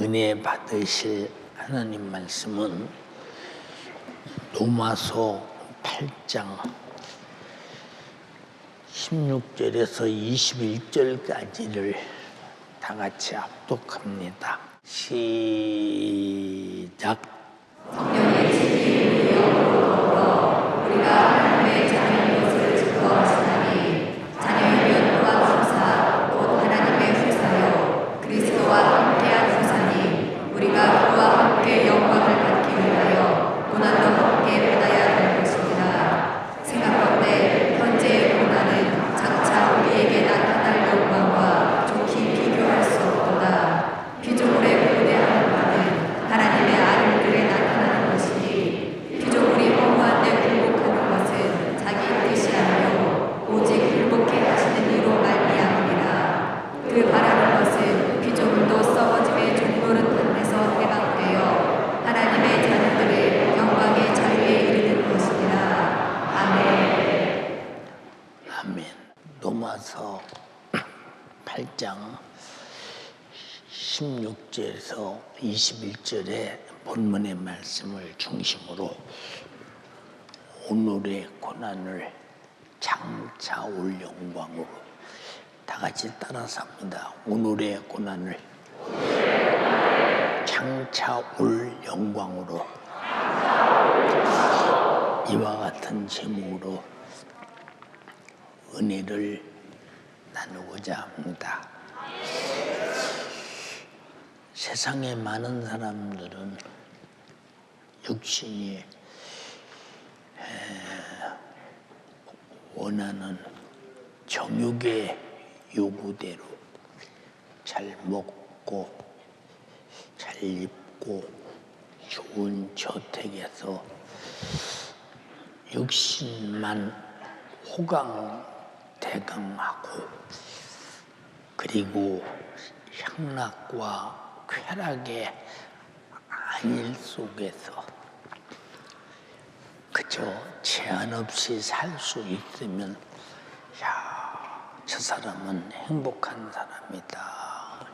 은혜 받으실 하나님 말씀은 로마서 8장 16절에서 21절까지를 다 같이 합독합니다. 시작. 성령의 지혜로 영으로 우리가 하나님의 자녀인 것을 증거하시나니 자녀이면 또한 후사 곧 하나님의 후사요 그리스도와 함께한 후사니 우리가 그와 함께 영광을 받기 위하여 고난도 함께 받아야 할 것입니다. 생각건대 현재의 고난은 장차 우리에게 나타날 영광과 좋게 비교할 수 없도다. 피조물의 고대한 바는 하나님의 아들들에 나타나는 것이니 피조물이 허무한 데 굴복하는 것은 자기 뜻이 아니요 오직 굴복해 하시는 이로 말미암으리라. 그 바라는 것은 피조물도 썩어짐의 종로는 판에서 해방되어 하나님의 자녀들의 영광의 자유에 이르는 것이니라. 아멘. 아멘. 로마서 8장 16절에서 21절의 본문의 말씀을 중심으로 오늘의 고난을 장차 올 영광으로 다 같이 따라서 합니다. 오늘의 고난을 장차 올 영광으로 이와 같은 제목으로 은혜를 나누고자 합니다. 세상에 많은 사람들은 육신이 원하는 정욕의 요구대로 잘 먹고 잘 입고 좋은 저택에서 육신만 호강대강하고 그리고 향락과 쾌락의 안일 속에서 그저 제한 없이 살 수 있으면 야, 저 사람은 행복한 사람이다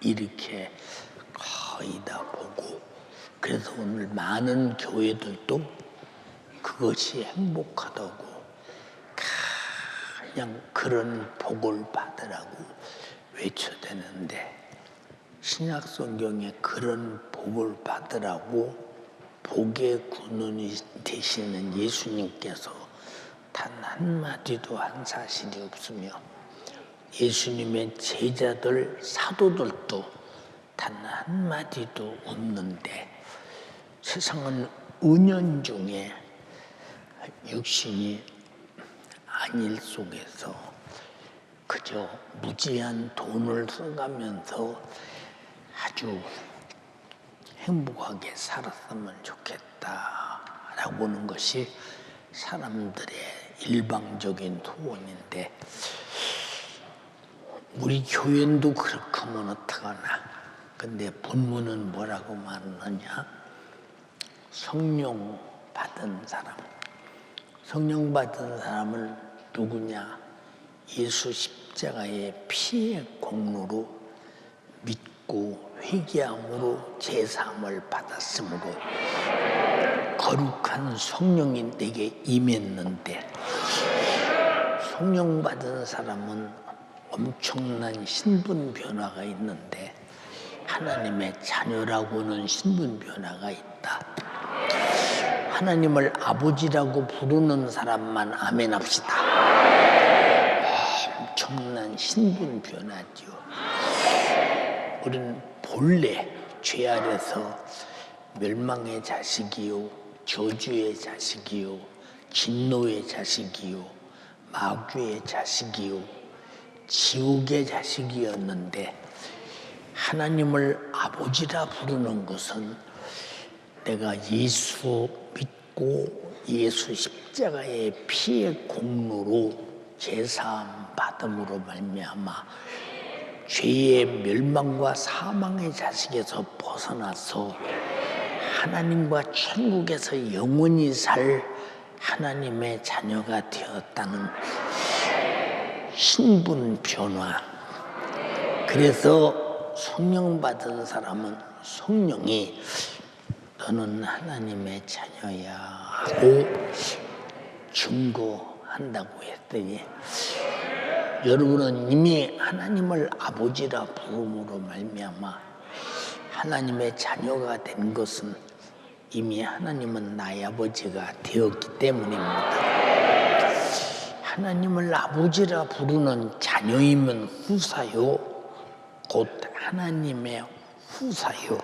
이렇게 거의 다 보고 그래서 오늘 많은 교회들도 그것이 행복하다고 그냥 그런 복을 받으라고 외쳐대는데 신약 성경에 그런 복을 받으라고 복의 근원이 되시는 예수님께서 단 한마디도 한 사실이 없으며 예수님의 제자들 사도들도 단 한마디도 없는데 세상은 은연중에 육신이 안일 속에서 그저 무지한 돈을 써가면서 아주 행복하게 살았으면 좋겠다라고 하는 것이 사람들의 일방적인 토론인데 우리 교회도 그렇게면 어떡하나. 근데 본문은 뭐라고 말하느냐. 성령 받은 사람. 성령 받은 사람은 누구냐. 예수 십자가의 피의 공로로 믿고 회개함으로 제사함을 받았으므로 거룩한 성령이 내게 임했는데 성령 받은 사람은 엄청난 신분 변화가 있는데 하나님의 자녀라고는 신분 변화가 있다. 하나님을 아버지라고 부르는 사람만 아멘 합시다. 엄청난 신분 변화죠. 우리는 본래 죄 아래서 멸망의 자식이요 저주의 자식이요 진노의 자식이요 마귀의 자식이요 지옥의 자식이었는데 하나님을 아버지라 부르는 것은 내가 예수 믿고 예수 십자가의 피의 공로로 제사함 받음으로 말미암아 죄의 멸망과 사망의 자식에서 벗어나서 하나님과 천국에서 영원히 살 하나님의 자녀가 되었다는 신분 변화. 그래서 성령 받은 사람은 성령이 너는 하나님의 자녀야 하고 증거한다고 했더니 여러분은 이미 하나님을 아버지라 부름으로 말미암아 하나님의 자녀가 된 것은 이미 하나님은 나의 아버지가 되었기 때문입니다. 하나님을 아버지라 부르는 자녀이면 후사요, 곧 하나님의 후사요.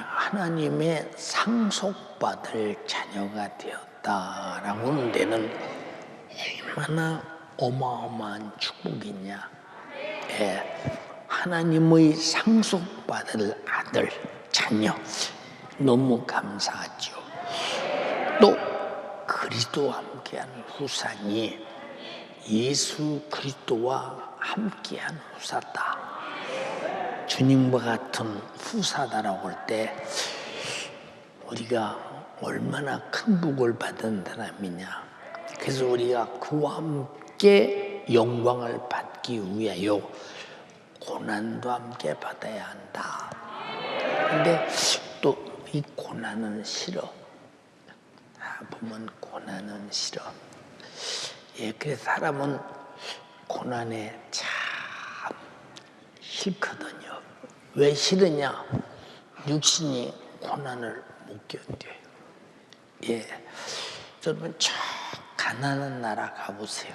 하나님의 상속받을 자녀가 되었다라고 하는 데는 얼마나 어마어마한 축복이냐. 하나님의 상속받을 아들, 자녀, 너무 감사하죠. 또 그리스도와 함께한 후사니 예수 그리스도와 함께한 후사다. 주님과 같은 후사다라고 할 때 우리가 얼마나 큰 복을 받은 사람이냐. 그래서 우리가 그와 함께 영광을 받기 위하여 고난도 함께 받아야 한다. 근데 또 이 고난은 싫어. 보면 고난은 싫어. 그래서 사람은 고난에 참 싫거든요. 왜 싫으냐? 육신이 고난을 못 견뎌요. 여러분 저 가난한 나라 가보세요.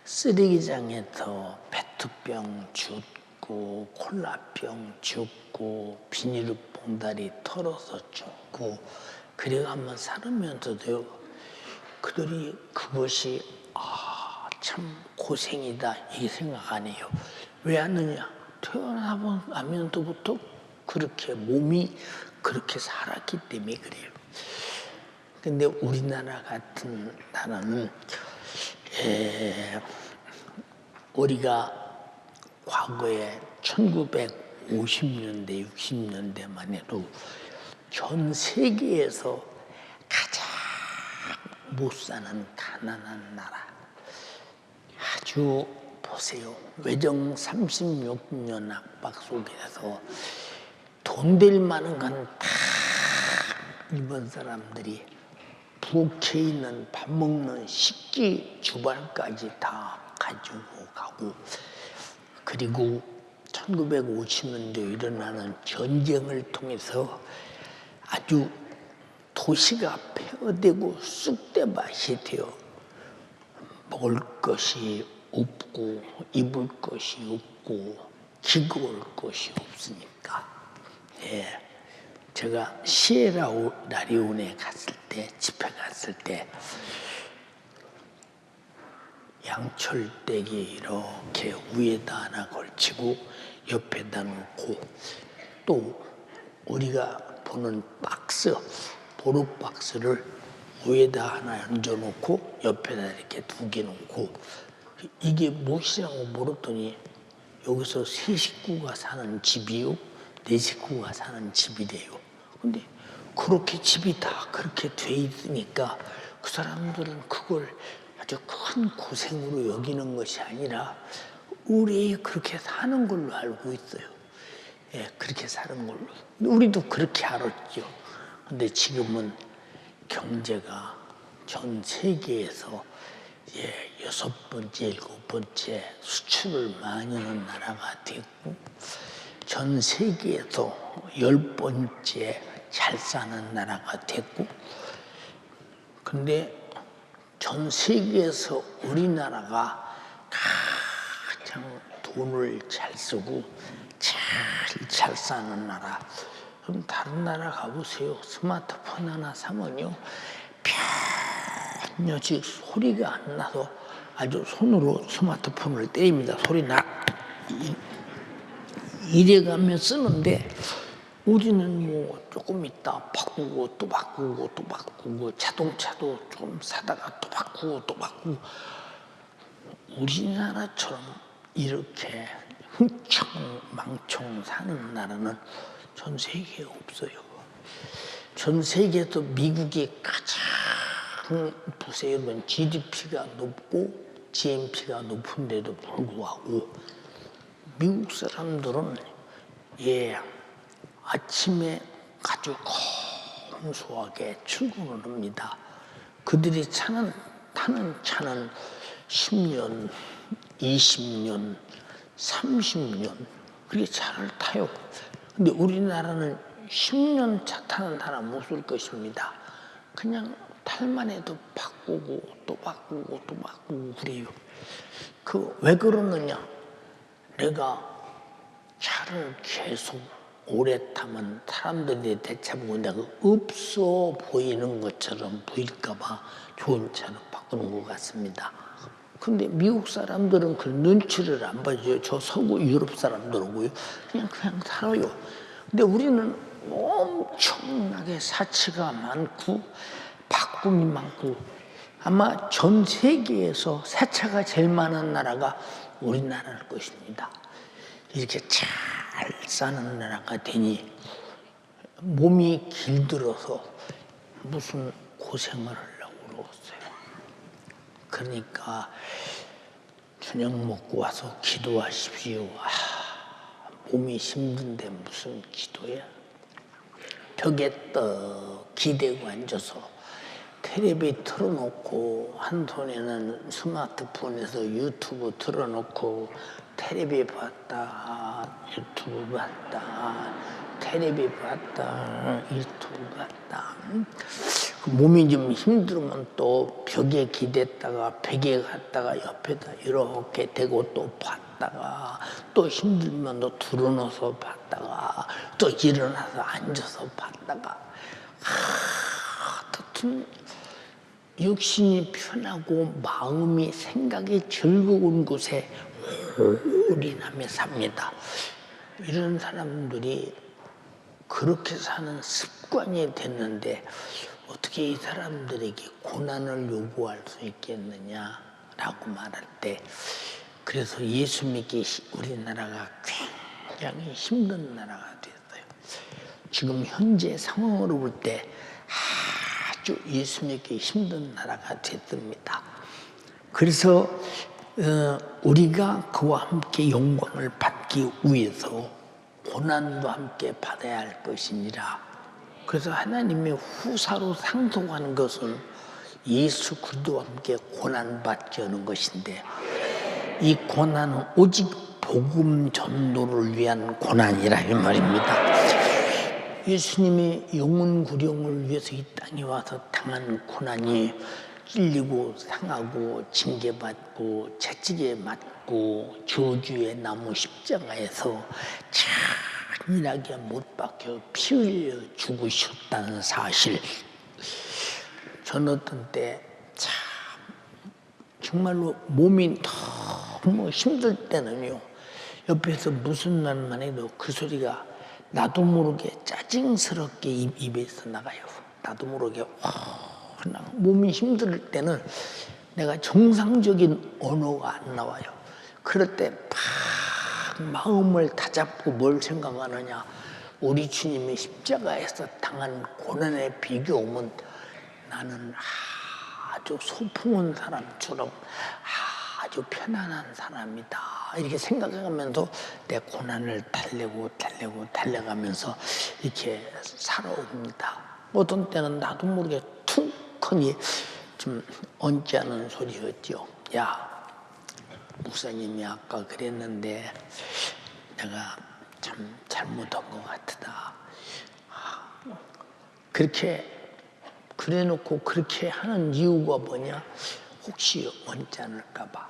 쓰레기장에서 페트병 죽고 콜라병 죽고 비닐봉다리 털어서 죽고 그래가면 살으면서도 그들이 그것이 참 고생이다 이 생각 안 해요. 왜 하느냐? 태어나면서부터 그렇게 몸이 그렇게 살았기 때문에 그래요. 근데 우리나라 같은 나라는 우리가 과거에 1950년대, 60년대만 해도 전 세계에서 가장 못 사는 가난한 나라. 아주 보세요. 외정 36년 압박 속에서 돈 될 만한 건 다 일본 사람들이 부엌에 있는 밥 먹는 식기 주발까지 다 가지고 가고, 그리고 1950년대 일어나는 전쟁을 통해서 아주 도시가 폐허되고 쑥대밭이 되어 먹을 것이 없고 입을 것이 없고 기거울 것이 없으니까. 제가 시에라리온에 갔을 때, 집회 갔을 때 양철대기 이렇게 위에다 하나 걸치고 옆에다 놓고, 또 우리가 보는 박스, 보루 박스를 위에다 하나 얹어놓고 옆에다 이렇게 두 개 놓고, 이게 무엇이라고 물었더니 여기서 세 식구가 사는 집이요, 네 식구가 사는 집이래요. 근데 그렇게 집이 다 그렇게 돼 있으니까 그 사람들은 그걸 아주 큰 고생으로 여기는 것이 아니라 우리 그렇게 사는 걸로 알고 있어요. 그렇게 사는 걸로. 우리도 그렇게 알았죠. 근데 지금은 경제가 전 세계에서 6번째, 7번째 수출을 많이 하는 나라가 됐고, 전 세계에서 10번째 잘 사는 나라가 됐고, 근데 전 세계에서 우리나라가 가장 돈을 잘 쓰고 잘 사는 나라. 그럼 다른 나라 가보세요. 스마트폰 하나 사면요, 편여지 소리가 안 나서 아주 손으로 스마트폰을 때립니다. 소리 나. 이래가며 쓰는데 우리는 뭐 조금 있다 바꾸고 또 바꾸고 또 바꾸고, 자동차도 좀 사다가 또 바꾸고 또 바꾸고. 우리나라처럼 이렇게 흥청망청 사는 나라는 전 세계에 없어요. 전 세계에서 미국이 가장, 보세요. GDP가 높고 GNP가 높은데도 불구하고 미국 사람들은 아침에 아주 검소하게 출근을 합니다. 그들이 타는 차는 10년, 20년, 30년 그렇게 차를 타요. 근데 우리나라는 10년 차 타는 사람 없을 것입니다. 그냥 탈만 해도 바꾸고 또 바꾸고 또 바꾸고 그래요. 왜 그러느냐? 내가 차를 계속 오래 타면 사람들이 대체보고 내가 없어 보이는 것처럼 보일까봐 좋은 차를 바꾸는 것 같습니다. 근데 미국 사람들은 그 눈치를 안 봐줘요. 저 서구 유럽 사람들하고요. 그냥 살아요. 근데 우리는 엄청나게 사치가 많고 바꿈이 많고 아마 전 세계에서 새 차가 제일 많은 나라가 우리나라일 것입니다. 이렇게 잘 사는 나라가 되니 몸이 길들어서 무슨 고생을 하려고 그러겠어요. 그러니까 저녁 먹고 와서 기도하십시오. 몸이 힘든데 무슨 기도야? 벽에 떡 기대고 앉아서 텔레비 틀어놓고 한 손에는 스마트폰에서 유튜브 틀어놓고 텔레비 봤다 유튜브 봤다 텔레비 봤다 유튜브 봤다. 몸이 좀 힘들면 또 벽에 기댔다가 벽에 갔다가 옆에다 이렇게 대고 또 봤다가 또 힘들면 또 들어놓아서 봤다가 또 일어나서 앉아서 봤다가 하여튼 육신이 편하고 마음이 생각이 즐거운 곳에 올인하며 삽니다. 이런 사람들이 그렇게 사는 습관이 됐는데 어떻게 이 사람들에게 고난을 요구할 수 있겠느냐라고 말할 때 그래서 예수 믿기 우리나라가 굉장히 힘든 나라가 됐어요. 지금 현재 상황으로 볼 때 아주 예수 믿기 힘든 나라가 됐습니다. 그래서 우리가 그와 함께 영광을 받기 위해서 고난도 함께 받아야 할 것이니라. 그래서 하나님의 후사로 상속하는 것은 예수 그리스도와 함께 고난받게 하는 것인데 이 고난은 오직 복음 전도를 위한 고난이라 이 말입니다. 예수님이 영혼 구령을 위해서 이 땅에 와서 당한 고난이 찔리고 상하고 징계받고 채찍에 맞고 저주의 나무 십자가에서 잔인하게 못 박혀 피 흘려 죽으셨다는 사실. 전 어떤 때 참 정말로 몸이 너무 힘들 때는요 옆에서 무슨 말만 해도 그 소리가 나도 모르게 짜증스럽게 입에서 나가요. 나도 모르게 몸이 힘들 때는 내가 정상적인 언어가 안 나와요. 그럴 때 막 마음을 다잡고 뭘 생각하느냐. 우리 주님의 십자가에서 당한 고난에 비교하면 나는 아주 소풍 온 사람처럼 아주 편안한 사람이다. 이렇게 생각하면서 내 고난을 달래가면서 이렇게 살아옵니다. 어떤 때는 나도 모르게 툭하니 좀 언짢은 소리였죠. 야, 목사님이 아까 그랬는데 내가 참 잘못한 것 같다. 그렇게 그래놓고 그렇게 하는 이유가 뭐냐? 혹시 언짢을까 봐.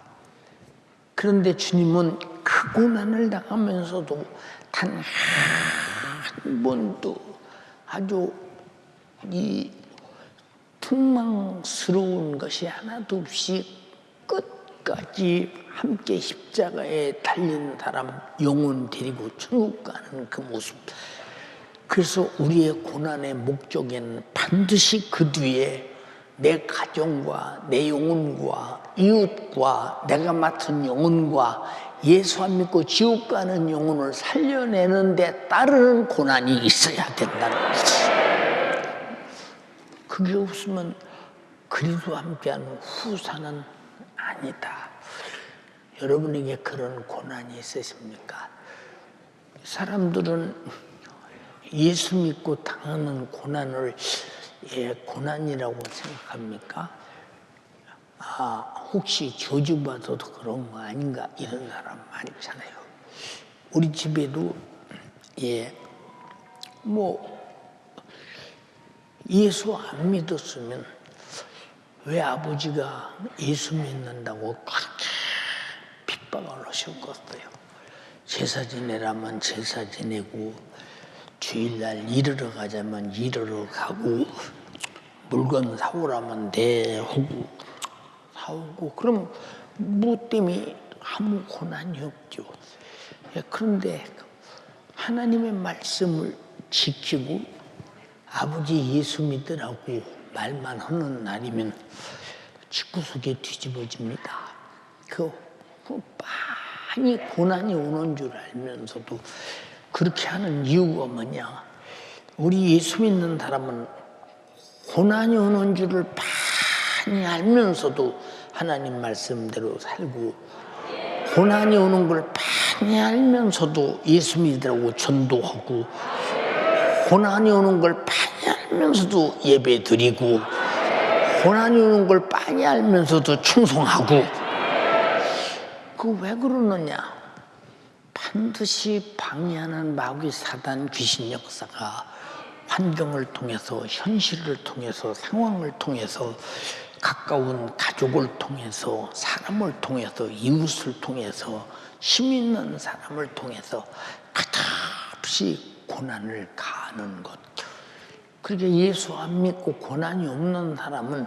그런데 주님은 그 고난을 당하면서도 단 한 번도 아주 이 투망스러운 것이 하나도 없이 끝까지 함께 십자가에 달린 사람 영혼 데리고 천국 가는 그 모습. 그래서 우리의 고난의 목적에는 반드시 그 뒤에 내 가정과 내 영혼과 이웃과 내가 맡은 영혼과 예수 안 믿고 지옥 가는 영혼을 살려내는 데 따르는 고난이 있어야 된다는 것이지. 그게 없으면 그리스도와 함께하는 후사는 아니다. 여러분에게 그런 고난이 있으십니까? 사람들은 예수 믿고 당하는 고난을 고난이라고 생각합니까? 혹시 저주받아도 그런 거 아닌가 이런 사람 많잖아요. 우리 집에도 예수 안 믿었으면 왜 아버지가 예수 믿는다고 그렇게 핍박을 하셨겠어요. 제사 지내라면 제사 지내고 주일날 일하러 가자면 일하러 가고 물건 사오라면 하고 사오고 그럼 뭐 때문에 아무 고난이 없죠. 그런데 하나님의 말씀을 지키고 아버지 예수 믿으라고 말만 하는 날이면 집구석에 뒤집어집니다. 많이 고난이 오는 줄 알면서도 그렇게 하는 이유가 뭐냐? 우리 예수 믿는 사람은 고난이 오는 줄을 많이 알면서도 하나님 말씀대로 살고 고난이 오는 걸 많이 알면서도 예수 믿으라고 전도하고 고난이 오는 걸 많이 알면서도 예배 드리고 고난이 오는 걸 많이 알면서도 충성하고 왜 그러느냐? 반드시 방해하는 마귀 사단 귀신 역사가 환경을 통해서 현실을 통해서 상황을 통해서 가까운 가족을 통해서 사람을 통해서 이웃을 통해서 힘 있는 사람을 통해서 끝없이 고난을 가하는 것. 그렇게 예수 안 믿고 고난이 없는 사람은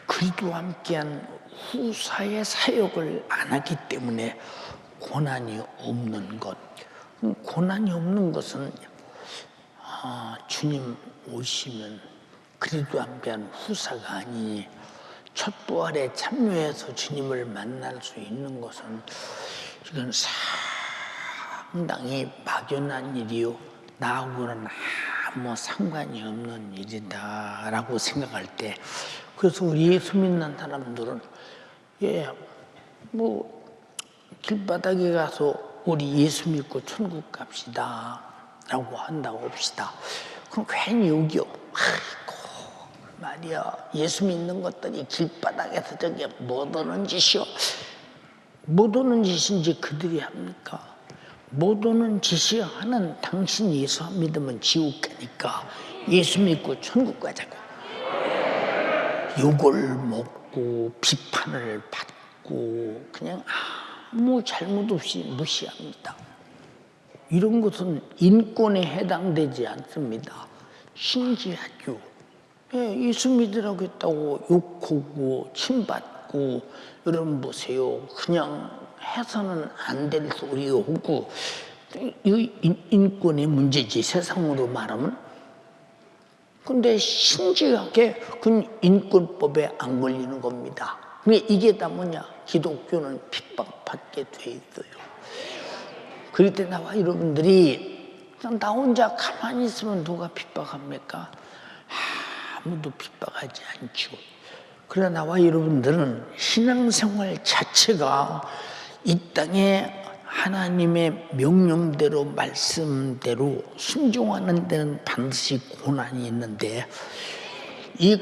그리스도와 함께한 후사의 사역을 안 하기 때문에 고난이 없는 것. 고난이 없는 것은 주님 오시면 그리스도와 함께한 후사가 아니니 첫 부활에 참여해서 주님을 만날 수 있는 것은 이건 상당히 막연한 일이요 나하고는 아무 상관이 없는 일이다라고 생각할 때 그래서 우리 예수 믿는 사람들은 길바닥에 가서 우리 예수 믿고 천국 갑시다 라고 한다고 합시다. 그럼 괜히 여기요. 아이고 말이야 예수 믿는 것들이 길바닥에서 저게 못 오는 짓이요. 못 오는 짓인지 그들이 합니까? 못 오는 짓이요 하는 당신 예수 안 믿으면 지옥 가니까 예수 믿고 천국 가자고. 욕을 먹고 비판을 받고 그냥 아무 잘못 없이 무시합니다. 이런 것은 인권에 해당되지 않습니다. 신기하죠. 예수 믿으라고 했다고 욕하고 침받고 여러분 보세요. 그냥 해서는 안 될 소리 하고 이 인권의 문제지 세상으로 말하면. 근데 신기하게 그 인권법에 안 걸리는 겁니다. 이게 다 뭐냐? 기독교는 핍박받게 돼 있어요. 그럴 때 나와 여러분들이 그냥 나 혼자 가만히 있으면 누가 핍박합니까? 아무도 핍박하지 않죠. 그러나 나와 여러분들은 신앙생활 자체가 이 땅에 하나님의 명령대로 말씀대로 순종하는 데는 반드시 고난이 있는데 이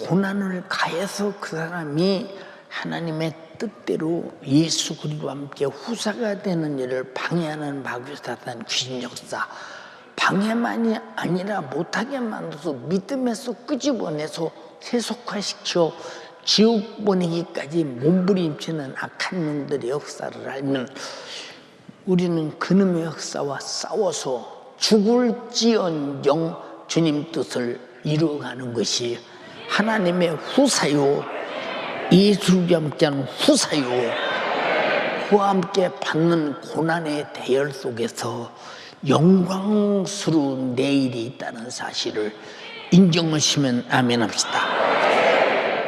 고난을 가해서 그 사람이 하나님의 뜻대로 예수 그리스도와 함께 후사가 되는 일을 방해하는 마귀 사단 귀신 역사 방해만이 아니라 못하게 만들어서 믿음에서 끄집어내서 세속화시켜 지옥 보내기까지 몸부림치는 악한 놈들의 역사를 알면 우리는 그놈의 역사와 싸워서 죽을지언정 주님 뜻을 이루어가는 것이 하나님의 후사요 예수와 함께하는 후사요 그와 함께 받는 고난의 대열 속에서 영광스러운 내일이 있다는 사실을 인정하시면 아멘 합시다.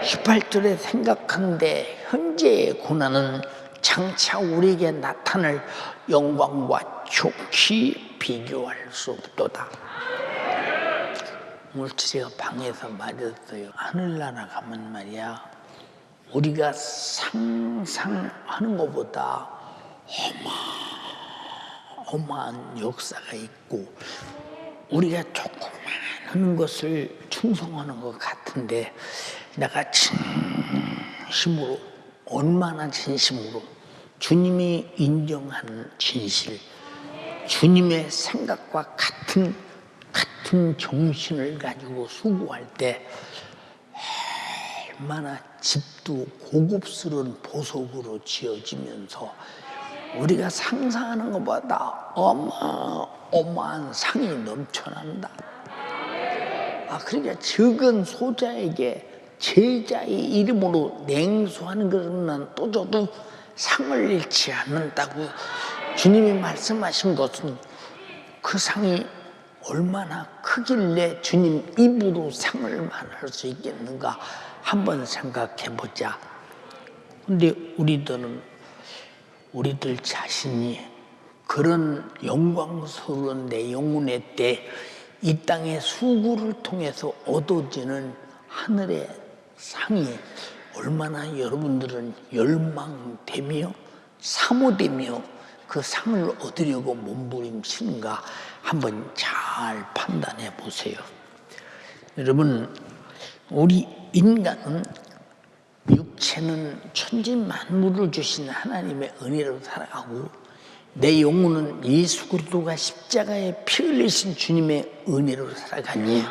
18절에 생각한데 현재의 고난은 장차 우리에게 나타날 영광과 좋게 비교할 수 없도다. 오늘 제가 방에서 말했어요. 하늘나라 가면 말이야 우리가 상상하는 것보다 어마어마한 역사가 있고 우리가 조그마한 것을 충성하는 것 같은데 내가 진심으로 얼마나 진심으로 주님이 인정하는 진실 주님의 생각과 같은 정신을 가지고 수고할 때 얼마나 집도 고급스러운 보석으로 지어지면서 우리가 상상하는 것보다 어마어마한 상이 넘쳐난다. 그러니까 적은 소자에게 제자의 이름으로 냉수하는 것은 또 줘도 상을 잃지 않는다고 주님이 말씀하신 것은 그 상이 얼마나 크길래 주님 입으로 상을 말할 수 있겠는가 한번 생각해 보자. 근데 우리들 자신이 그런 영광스러운 내 영혼의 때 이 땅의 수고를 통해서 얻어지는 하늘의 상이 얼마나 여러분들은 열망되며 사모되며 그 상을 얻으려고 몸부림치는가 한번 잘 판단해 보세요. 여러분, 우리 인간은 육체는 천지 만물을 주신 하나님의 은혜로 살아가고 내 영혼은 예수 그리스도가 십자가에 피 흘리신 주님의 은혜로 살아가니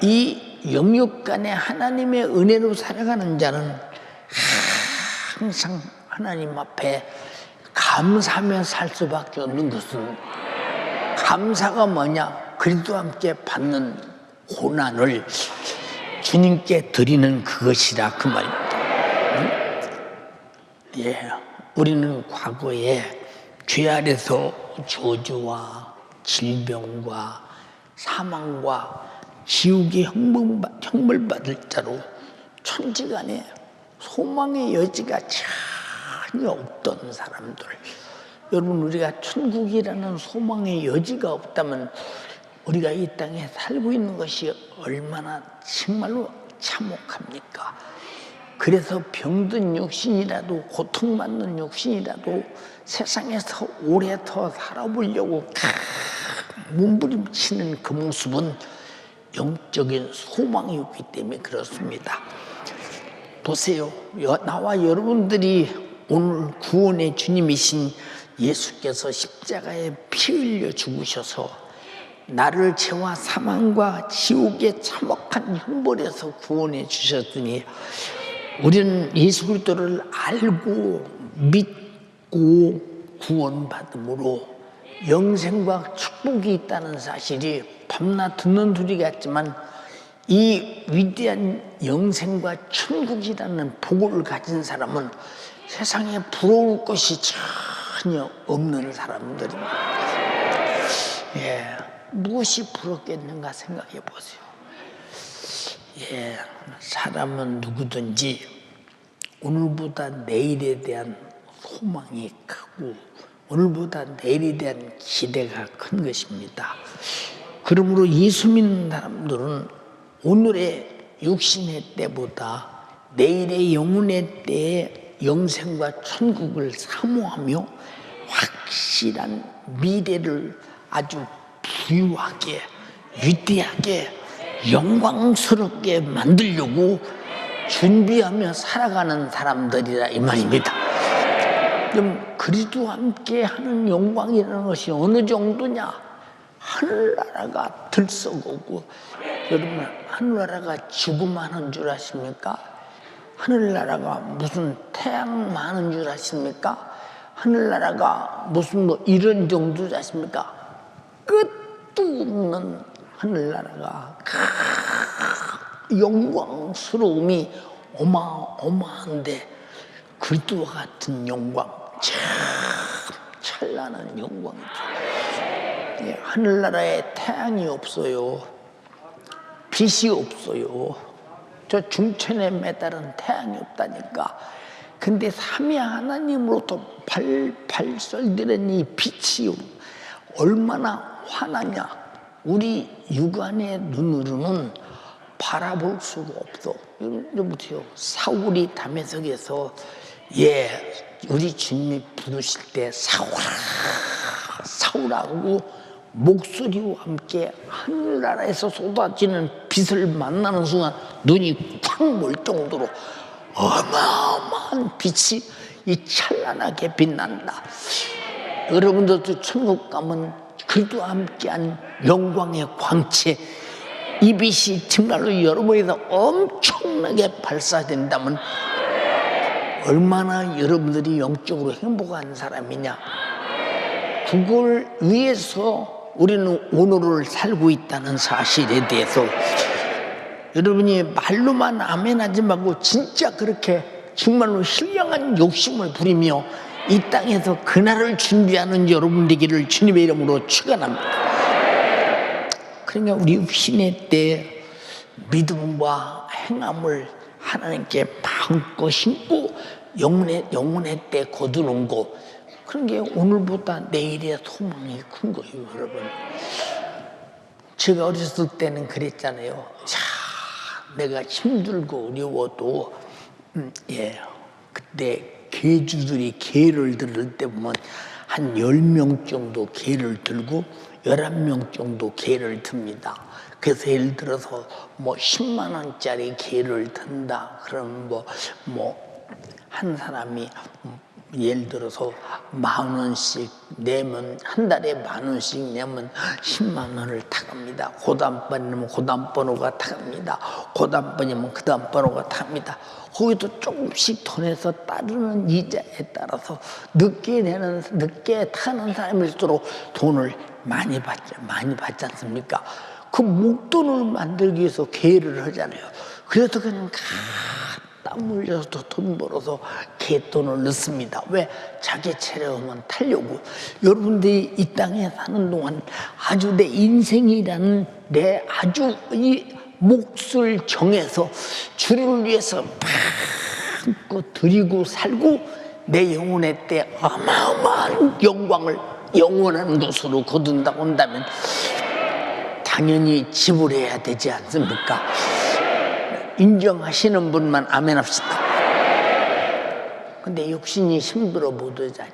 이 영역 간에 하나님의 은혜로 살아가는 자는 항상 하나님 앞에 감사하며 살 수밖에 없는 것은 감사가 뭐냐? 그리스도와 함께 받는 고난을 주님께 드리는 그것이라 그 말입니다. 우리는 과거에 죄 아래서 저주와 질병과 사망과 지옥의 형벌받을 자로 천지간에 소망의 여지가 전혀 없던 사람들. 여러분, 우리가 천국이라는 소망의 여지가 없다면 우리가 이 땅에 살고 있는 것이 얼마나 정말로 참혹합니까? 그래서 병든 육신이라도 고통받는 육신이라도 세상에서 오래 더 살아보려고 몸부림치는 그 모습은 영적인 소망이 없기 때문에 그렇습니다. 보세요. 나와 여러분들이 오늘 구원의 주님이신 예수께서 십자가에 피 흘려 죽으셔서 나를 죄와 사망과 지옥의 참혹한 형벌에서 구원해 주셨으니 우리는 예수 그리스도를 알고 믿고 구원받음으로 영생과 축복이 있다는 사실이 밤낮 듣는 소리 같지만 이 위대한 영생과 천국이라는 복을 가진 사람은 세상에 부러울 것이 전혀 없는 사람들입니다. 무엇이 부럽겠는가 생각해 보세요. 사람은 누구든지 오늘보다 내일에 대한 소망이 크고 오늘보다 내일에 대한 기대가 큰 것입니다. 그러므로 예수 믿는 사람들은 오늘의 육신의 때보다 내일의 영혼의 때에 영생과 천국을 사모하며 확실한 미래를 아주 부유하게 위대하게 영광스럽게 만들려고 준비하며 살아가는 사람들이라 이 말입니다. 그럼 그리스도와 함께 하는 영광이라는 것이 어느 정도냐? 하늘나라가 들썩오고, 여러분 하늘나라가 지구 많은 줄 아십니까? 하늘나라가 무슨 태양 많은 줄 아십니까? 하늘나라가 무슨 이런 정도 줄 아십니까? 끝도 없는 하늘나라가 영광스러움이 어마어마한데 그리스도와 같은 영광, 참 찬란한 영광이죠. 하늘나라에 태양이 없어요. 빛이 없어요. 저 중천에 매달은 태양이 없다니까. 근데 삼위 하나님으로부터 발설되는 이 빛이 얼마나 환하냐. 우리 육안의 눈으로는 바라볼 수가 없어. 여러분 보세요. 사울이 다메섹에서 우리 주님이 부르실 때 사울하고 목소리와 함께 하늘나라에서 쏟아지는 빛을 만나는 순간 눈이 탁 멀 정도로 어마어마한 빛이 이 찬란하게 빛난다. 여러분들도 천국 가면 그리도 함께한 영광의 광채, 이 빛이 정말로 여러분에서 엄청나게 발사된다면 얼마나 여러분들이 영적으로 행복한 사람이냐. 그걸 위해서 우리는 오늘을 살고 있다는 사실에 대해서 여러분이 말로만 아멘하지 말고 진짜 그렇게 정말로 신령한 욕심을 부리며 이 땅에서 그날을 준비하는 여러분 되기를 주님의 이름으로 축원합니다. 그러니까 우리 육신의 때 믿음과 행함을 하나님께 마음껏 심고 영혼의 때 거두는 거, 그런 게 오늘보다 내일의 소망이 큰 거예요, 여러분. 제가 어렸을 때는 그랬잖아요. 내가 힘들고 어려워도 그때 개주들이 개를 들을 때 보면 한 10명 정도 개를 들고 11명 정도 개를 듭니다. 그래서 예를 들어서 10만 원짜리 개를 든다. 그러면 한 사람이 예를 들어서 10,000원씩 내면, 한 달에 10,000원씩 내면 10만 원을 타갑니다. 그 다음번이면 그 다음번호가 타갑니다. 그 다음번이면 그 다음번호가 탑니다. 거기도 조금씩 더 내서 따르는 이자에 따라서 늦게 타는 사람일수록 돈을 많이 받지 않습니까? 그 목돈을 만들기 위해서 개를 하잖아요. 그래서 그냥 땀 흘려서 돈 벌어서 개돈을 넣습니다. 왜? 자기 체력만 타려고. 여러분들이 이 땅에 사는 동안 아주 내 인생이라는 내 아주 이 몫을 정해서 주를 위해서 마음껏 드리고 살고 내 영혼의 때 어마어마한 영광을 영원한 것으로 거둔다고 한다면 당연히 지불해야 되지 않습니까? 인정하시는 분만 아멘 합시다. 근데 육신이 힘들어 못 오잖아요.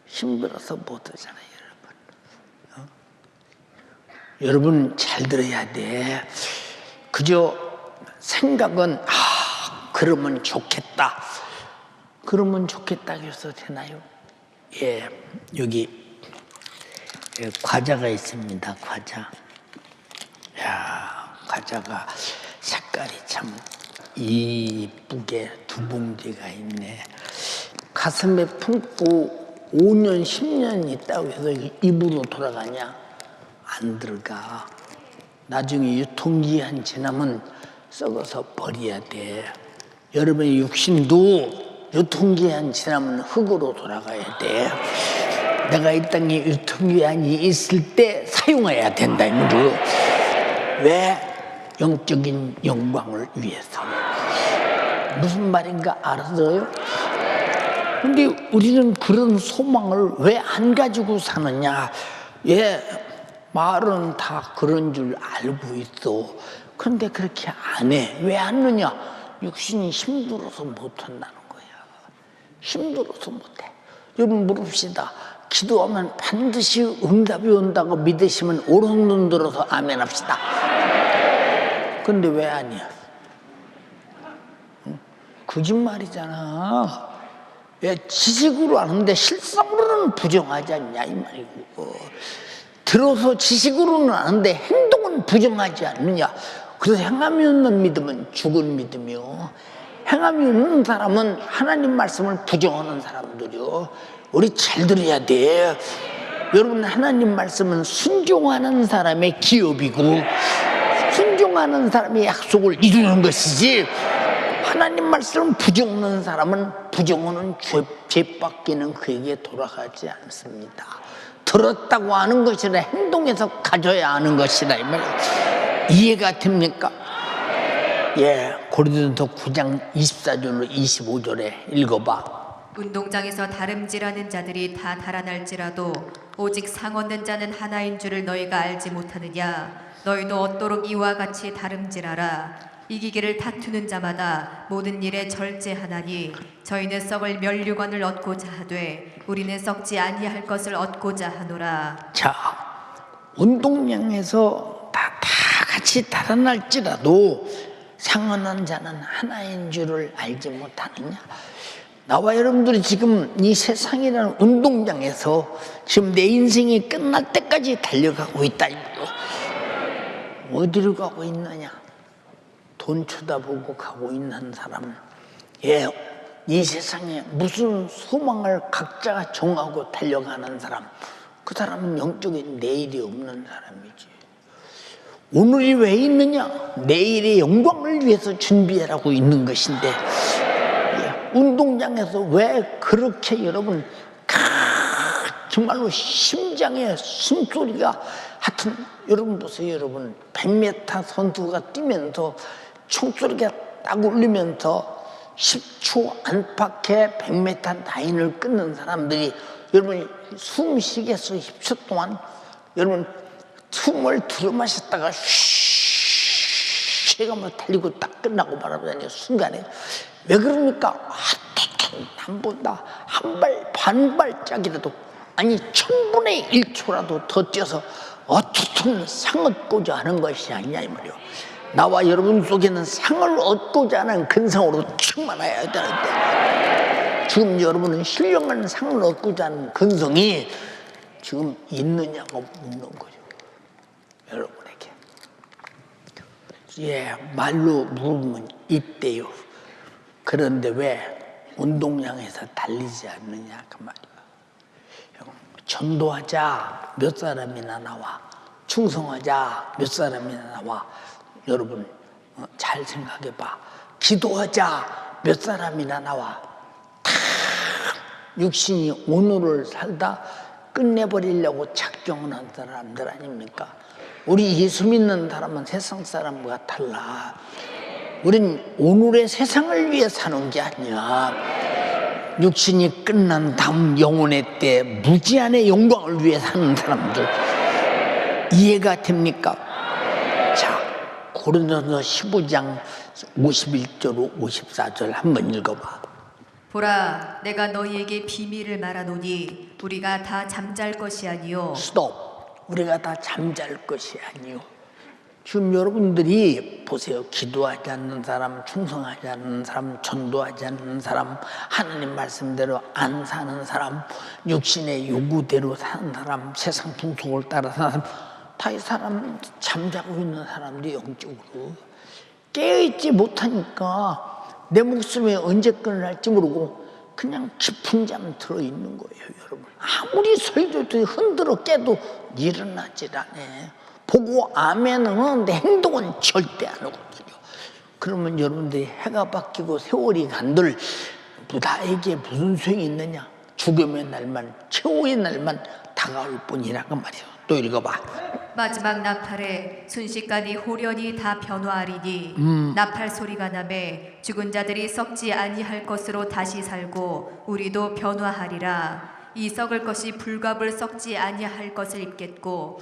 힘들어서 못 오잖아요, 여러분. 여러분 잘 들어야 돼. 그저 생각은 그러면 좋겠다. 그러면 좋겠다 해서 되나요? 여기 과자가 있습니다. 과자. 과자가 색깔이 참 이쁘게 두 봉지가 있네. 가슴에 품고 5년, 10년 있다고 해서 입으로 돌아가냐? 안 들어가. 나중에 유통기한 지나면 썩어서 버려야 돼. 여러분의 육신도 유통기한 지나면 흙으로 돌아가야 돼. 내가 이 땅에 유통기한이 있을 때 사용해야 된다, 이 말이에요. 왜? 영적인 영광을 위해서. 무슨 말인가 알아들어요? 근데 우리는 그런 소망을 왜 안 가지고 사느냐? 말은 다 그런 줄 알고 있어. 그런데 그렇게 안 해. 왜 안 하느냐? 육신이 힘들어서 못한다는 거야. 힘들어서 못해. 여러분 물읍시다. 기도하면 반드시 응답이 온다고 믿으시면 오른눈 들어서 아멘 합시다. 근데 왜 아니야? 거짓말이잖아. 왜 지식으로 아는데 실성으로는 부정하지 않냐 이 말이고. 들어서 지식으로는 아는데 행동은 부정하지 않느냐. 그래서 행함이 없는 믿음은 죽은 믿음이요. 행함이 없는 사람은 하나님 말씀을 부정하는 사람들이요. 우리 잘 들어야 돼. 여러분 하나님 말씀은 순종하는 사람의 기업이고 순종하는 사람의 약속을 이루는 것이지, 하나님 말씀을 부정하는 사람은 부정하는 죄밖에는 그에게 돌아가지 않습니다. 들었다고 하는 것이라 행동해서 가져야 하는 것이라 이 말 이해가 됩니까? 고린도서 9장 24절로 25절에 읽어봐. 운동장에서 다름질하는 자들이 다 달아날지라도 오직 상 얻는 자는 하나인 줄을 너희가 알지 못하느냐. 너희도 얻도록 이와 같이 다름질하라. 이기기를 다투는 자마다 모든 일에 절제하나니 저희는 썩을 면류관을 얻고자 하되 우리는 썩지 아니할 것을 얻고자 하노라. 자, 운동장에서 다 같이 달아날지라도 상언한 자는 하나인 줄을 알지 못하느냐? 나와 여러분들이 지금 이 세상이라는 운동장에서 지금 내 인생이 끝날 때까지 달려가고 있다. 어디로 가고 있느냐? 돈 쳐다보고 가고 있는 사람, 이 세상에 무슨 소망을 각자가 정하고 달려가는 사람, 그 사람은 영적인 내일이 없는 사람이지. 오늘이 왜 있느냐? 내일의 영광을 위해서 준비하라고 있는 것인데, 운동장에서 왜 그렇게 여러분 정말로 심장의 숨소리가, 하여튼 여러분 보세요. 여러분 100m 선수가 뛰면서 총소리가 딱 울리면서 10초 안팎의 100m 라인을 끊는 사람들이, 여러분 숨 쉬겠어 10초 동안 여러분 숨을 들이마셨다가 쉬가 뭐 달리고 딱 끝나고 말하는 순간에 왜 그러니까? 남보다 한 발 반발짝이라도, 아니 1000분의 1초라도 더 뛰어서 어떻든 상을 얻고자 하는 것이 아니냐 이 말이요. 나와 여러분 속에는 상을 얻고자 하는 근성으로 충만해야 되는데, 지금 여러분은 신령한 상을 얻고자 하는 근성이 지금 있느냐고 묻는 거죠. 여러분에게. 말로 물으면 있대요. 그런데 왜 운동장에서 달리지 않느냐 그 말이야. 전도하자 몇 사람이나 나와, 충성하자 몇 사람이나 나와. 여러분 잘 생각해봐. 기도하자 몇 사람이나 나와. 다 육신이 오늘을 살다 끝내버리려고 작정한 사람들 아닙니까? 우리 예수 믿는 사람은 세상 사람과 달라. 우린 오늘의 세상을 위해 사는 게 아니야. 육신이 끝난 다음 영혼의 때 무지한의 영광을 위해 사는 사람들. 이해가 됩니까? 자, 고린도서 15장 51절 54절 한번 읽어봐. 보라, 내가 너희에게 비밀을 말하노니 우리가 다 잠잘 것이 아니요. 스톱. 우리가 다 잠잘 것이 아니요. 지금 여러분들이 보세요. 기도하지 않는 사람, 충성하지 않는 사람, 전도하지 않는 사람, 하나님 말씀대로 안 사는 사람, 육신의 요구대로 사는 사람, 세상 풍속을 따라 사는 사람, 다 이 사람 잠자고 있는 사람들이 영적으로 깨어있지 못하니까 내 목숨이 언제 끝날지 모르고 그냥 깊은 잠 들어있는 거예요. 여러분 아무리 설교도 흔들어 깨도 일어나질 않아요. 보고 아멘은 하는데 행동은 절대 안 하거든요. 그러면 여러분들이 해가 바뀌고 세월이 간들 나에게 무슨 소용이 있느냐? 죽음의 날만, 최후의 날만 다가올 뿐이라고 말이에요. 또 읽어봐. 마지막 나팔에 순식간에 호련히 다 변화하리니 나팔 소리가 나매 죽은 자들이 썩지 아니할 것으로 다시 살고 우리도 변화하리라. 이 썩을 것이 불갑을 썩지 아니할 것을 입겠고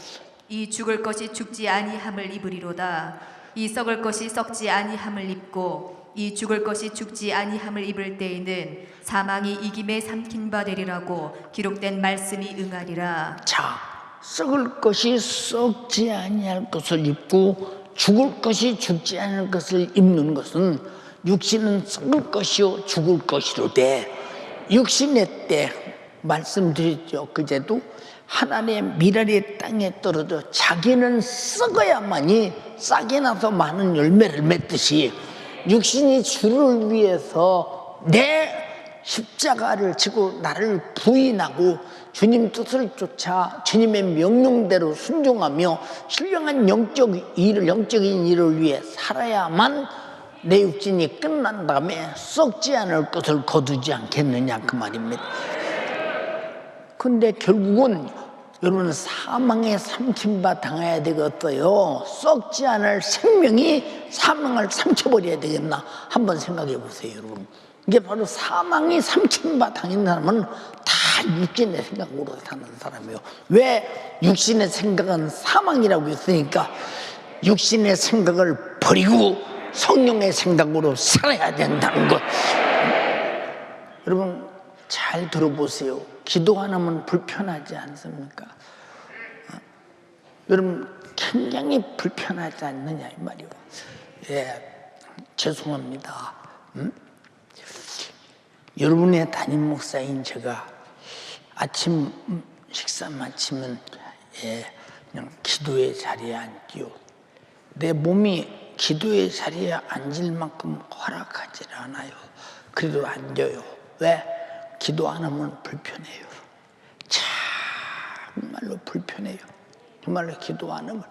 이 죽을 것이 죽지 아니함을 입으리로다. 이 썩을 것이 썩지 아니함을 입고 이 죽을 것이 죽지 아니함을 입을 때에는 사망이 이김에 삼킨 바 되리라고 기록된 말씀이 응하리라. 자, 썩을 것이 썩지 아니할 것을 입고 죽을 것이 죽지 않을 것을 입는 것은 육신은 썩을 것이요 죽을 것이로되 육신의 때 말씀드렸죠. 그제도 하나님의 미랄이 땅에 떨어져 자기는 썩어야만이 싹이 나서 많은 열매를 맺듯이 육신이 주를 위해서 내 십자가를 지고 나를 부인하고 주님 뜻을 쫓아 주님의 명령대로 순종하며 신령한 영적인 일을 위해 살아야만 내 육신이 끝난 다음에 썩지 않을 것을 거두지 않겠느냐 그 말입니다. 근데 결국은 여러분 사망에 삼킨바 당해야 되겠어요. 썩지 않을 생명이 사망을 삼켜버려야 되겠나 한번 생각해 보세요. 여러분 이게 바로 사망이 삼킨바 당한 사람은 다 육신의 생각으로 사는 사람이에요. 왜 육신의 생각은 사망이라고 했으니까 육신의 생각을 버리고 성령의 생각으로 살아야 된다는 것. 여러분 잘 들어보세요. 기도 안 하면 불편하지 않습니까? 여러분 굉장히 불편하지 않느냐 이 말이요. 예, 죄송합니다. 여러분의 담임 목사인 제가 아침 식사 마치면 그냥 기도의 자리에 앉지요. 내 몸이 기도의 자리에 앉을 만큼 허락하지 않아요. 그래도 앉아요. 왜? 기도 안 하면 불편해요. 정말로 불편해요. 정말로 기도 안 하면.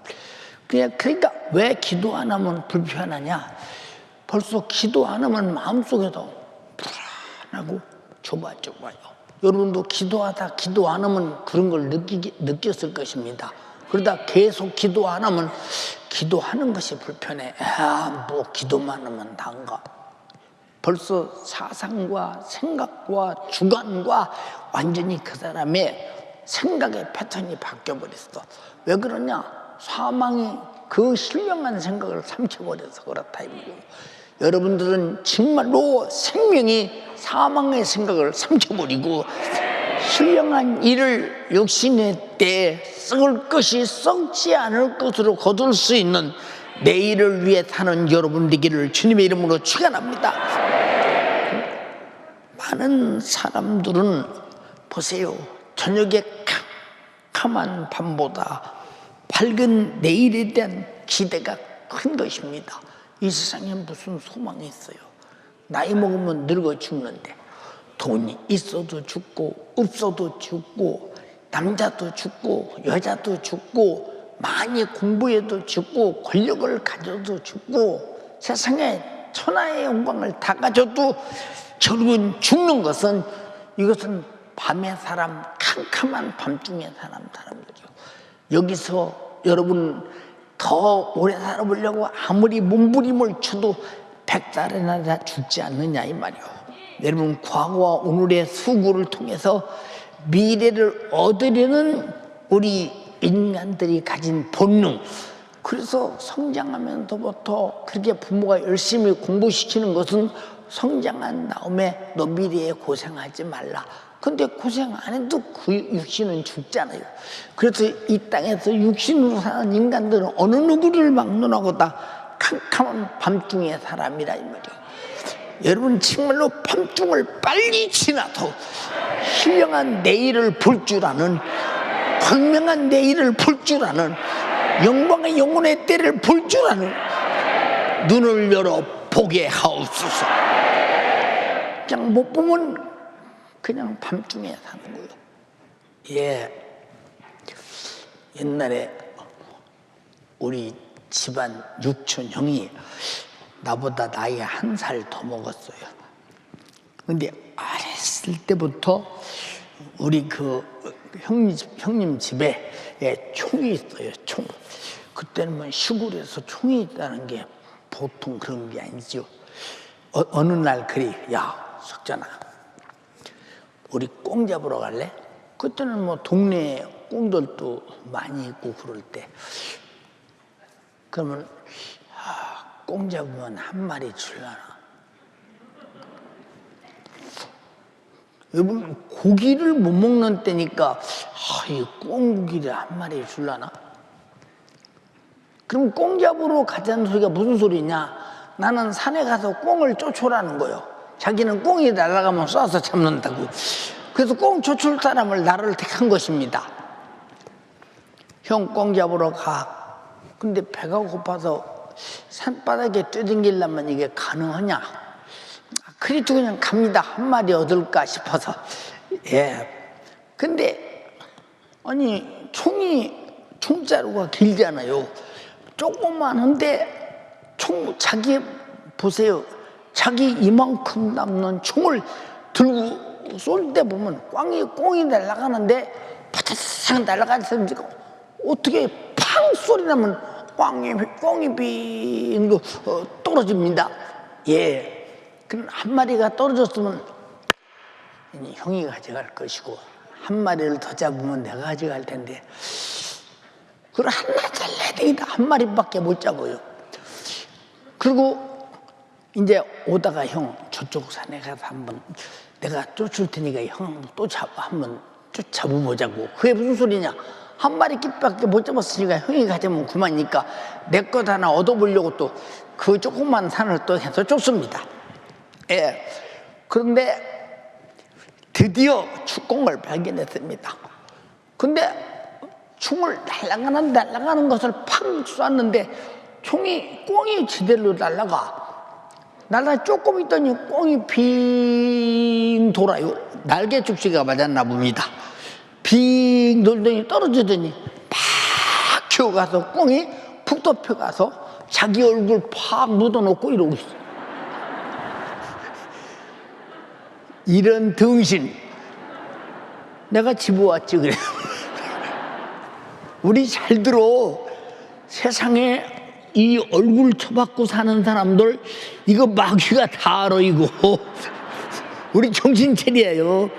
그러니까 왜 기도 안 하면 불편하냐? 벌써 기도 안 하면 마음속에도 불안하고 좁아요. 여러분도 기도하다 기도 안 하면 그런 걸 느꼈을 것입니다. 그러다 계속 기도 안 하면 기도하는 것이 불편해. 뭐 기도만 하면 단가. 벌써 사상과 생각과 주관과 완전히 그 사람의 생각의 패턴이 바뀌어버렸어. 왜 그러냐? 사망이 그 신령한 생각을 삼켜버려서 그렇다 이거예요. 여러분들은 정말로 생명이 사망의 생각을 삼켜버리고 신령한 일을 육신의 때에 썩을 것이 썩지 않을 것으로 거둘 수 있는 내일을 위해 사는 여러분 되기를 주님의 이름으로 축원합니다. 많은 사람들은 보세요. 저녁에 캄캄한 밤보다 밝은 내일에 대한 기대가 큰 것입니다. 이 세상에 무슨 소망이 있어요? 나이 먹으면 늙어 죽는데 돈이 있어도 죽고 없어도 죽고 남자도 죽고 여자도 죽고 많이 공부해도 죽고 권력을 가져도 죽고 세상에 천하의 영광을 다 가져도 결국은 죽는 것은 이것은 밤의 사람, 캄캄한 밤중에 사는 사람들이죠. 여기서 여러분 더 오래 살아보려고 아무리 몸부림을 쳐도 100살이나 다 죽지 않느냐 이 말이요. 여러분 과거와 오늘의 수고를 통해서 미래를 얻으려는 우리 인간들이 가진 본능, 그래서 성장하면서부터 그렇게 부모가 열심히 공부시키는 것은 성장한 다음에 너 미래에 고생하지 말라. 근데 고생 안 해도 그 육신은 죽잖아요. 그래서 이 땅에서 육신으로 사는 인간들은 어느 누구를 막론하고 다 캄캄한 밤중의 사람이라 이 말이에요. 여러분 정말로 밤중을 빨리 지나도 신령한 내일을 볼 줄 아는, 광명한 내일을 볼 줄 아는, 영광의 영혼의 때를 볼 줄 아는 눈을 열어 보게 하옵소서. 그냥 못 보면 그냥 밤중에 사는 거예요. 예, 옛날에 우리 집안 육촌 형이 나보다 나이 1살 더 먹었어요. 근데 어렸을 때부터 우리 그 형님 집에 총이 있어요. 총. 그때는 뭐 시골에서 총이 있다는 게 보통 그런 게 아니죠. 어느 날 그리, 야 석전아, 우리 꽁 잡으러 갈래? 그때는 뭐 동네에 꽁들도 많이 있고 그럴 때. 그러면 꽁 잡으면 한 마리 줄라나? 여러분 고기를 못 먹는 때니까 이 꽁고기를 한 마리 줄라나? 그럼 꽁 잡으러 가자는 소리가 무슨 소리냐? 나는 산에 가서 꽁을 쫓으라는 거요. 자기는 꽁이 날아가면 쏴서 잡는다고. 그래서 꽁 쫓을 사람을 나를 택한 것입니다. 형 꽁 잡으러 가. 근데 배가 고파서 산바닥에 뛰어댕기려면 이게 가능하냐? 그래도 그냥 갑니다. 한 마리 얻을까 싶어서. 예. 근데 아니 총자루가 길잖아요. 조그만한데 자기 보세요. 자기 이만큼 남는 총을 들고 쏠 때 보면 꽁이 날아가는데 바다삭 날아가서 어떻게 팡 소리 나면 꽁이 비는 거 떨어집니다. 예. 그럼 한 마리가 떨어졌으면 형이 가져갈 것이고 한 마리를 더 잡으면 내가 가져갈 텐데 그걸 한나 잘라야 되겠다. 한 마리밖에 못 잡아요. 그리고 이제 오다가 형 저쪽 산에 가서 한번 내가 쫓을 테니까 형 또 한번 잡아보자고. 그게 무슨 소리냐? 한 마리 끼밖에 못 잡았으니까 형이 가자면 그만이니까 내 것 하나 얻어보려고 또 그 조그만 산을 또 해서 쫓습니다. 예. 그런데 드디어 축공을 발견했습니다. 근데 총을 날아가는 것을 팍 쐈는데 꽁이 제대로 날아가 조금 있더니 꽁이 빙 돌아요. 날개 축시가 맞았나 봅니다. 빙 돌더니 떨어지더니 팍 튀어가서 꽁이 푹 덮여가서 자기 얼굴 팍 묻어놓고 이러고 있어. 이런 등신 내가 집어왔지 그래. 우리 잘 들어. 세상에 이 얼굴 쳐박고 사는 사람들 이거 마귀가 다 알아 이거. 우리 정신 차려요.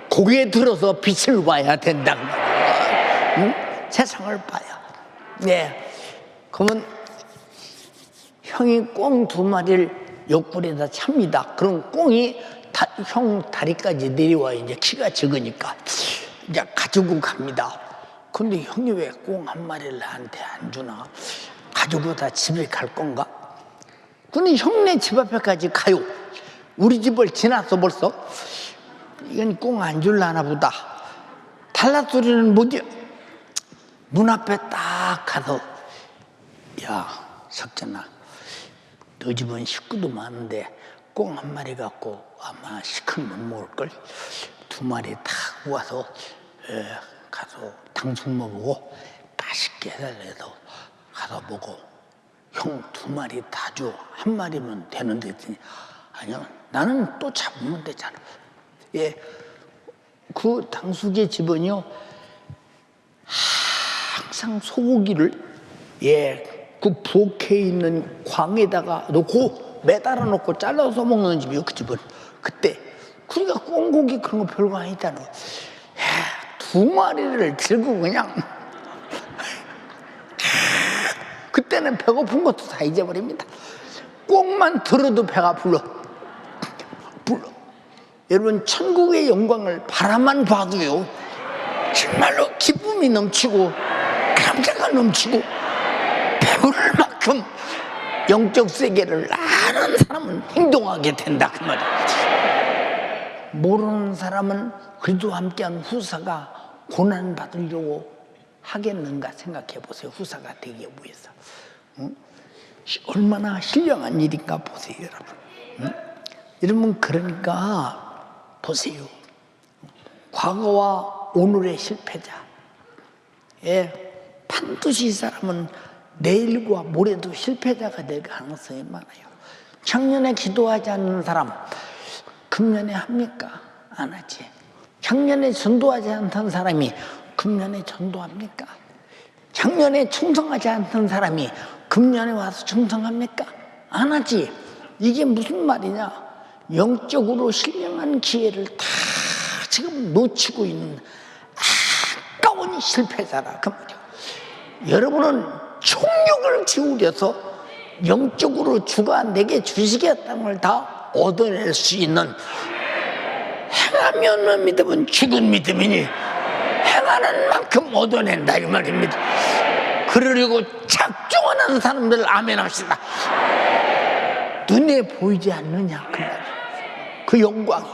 고개 들어서 빛을 봐야 된다는 거야. 응? 세상을 봐야. 네. 그러면 형이 꽁 2마리를 옆구리에다 찹니다. 그럼 꽁이 형 다리까지 내려와. 이제 키가 적으니까 이제 가지고 갑니다. 근데 형이 왜 꽁 1마리를 나한테 안 주나? 가지고 다 집에 갈 건가? 근데 형네 집 앞에까지 가요. 우리 집을 지났어 벌써. 이건 꽁 안 줄라나 보다. 달랏소리는 뭐지? 문 앞에 딱 가서 야 석전아, 너 집은 식구도 많은데 꽁 1마리 갖고 아마 시큰 못 먹을걸? 2마리 딱 와서 가서 당숙 먹고 맛있게 해달래서 가서 먹어. 형 2마리 다 줘. 1마리면 되는데 했더니 아니요, 나는 또 잡으면 되잖아. 예, 그 당숙의 집은요 항상 소고기를 그 부엌에 있는 광에다가 놓고 매달아 놓고 잘라서 먹는 집이요 그 집은. 그때 그러니까 꽁고기 그런 거 별거 아니잖아. 2마리를 들고 그냥 그때는 배고픈 것도 다 잊어버립니다. 꽁만 들어도 배가 불러. 여러분 천국의 영광을 바라만 봐도요 정말로 기쁨이 넘치고 감사가 넘치고 배부를 만큼 영적 세계를 아는 사람은 행동하게 된다 그 말이야. 모르는 사람은 그리도 함께한 후사가 고난 받으려고 하겠는가 생각해 보세요. 후사가 되기 위해서. 응? 얼마나 신령한 일인가 보세요 여러분. 응? 여러분 그러니까 보세요. 과거와 오늘의 실패자. 반드시 이 사람은 내일과 모레도 실패자가 될 가능성이 많아요. 작년에 기도하지 않는 사람 금년에 합니까? 안 하지. 작년에 전도하지 않던 사람이 금년에 전도합니까? 작년에 충성하지 않던 사람이 금년에 와서 충성합니까? 안 하지. 이게 무슨 말이냐? 영적으로 신령한 기회를 다 지금 놓치고 있는 아까운 실패자라 그 말이야. 여러분은 총력을 기울여서 영적으로 주가 내게 주시겠다는 걸 다 얻어낼 수 있는, 행하면 믿음은 죽은 믿음이니 행하는 만큼 얻어낸다 이 말입니다. 그러려고 작정하는 사람들 아멘 합시다. 눈에 보이지 않느냐 그 말이야. 그 영광이,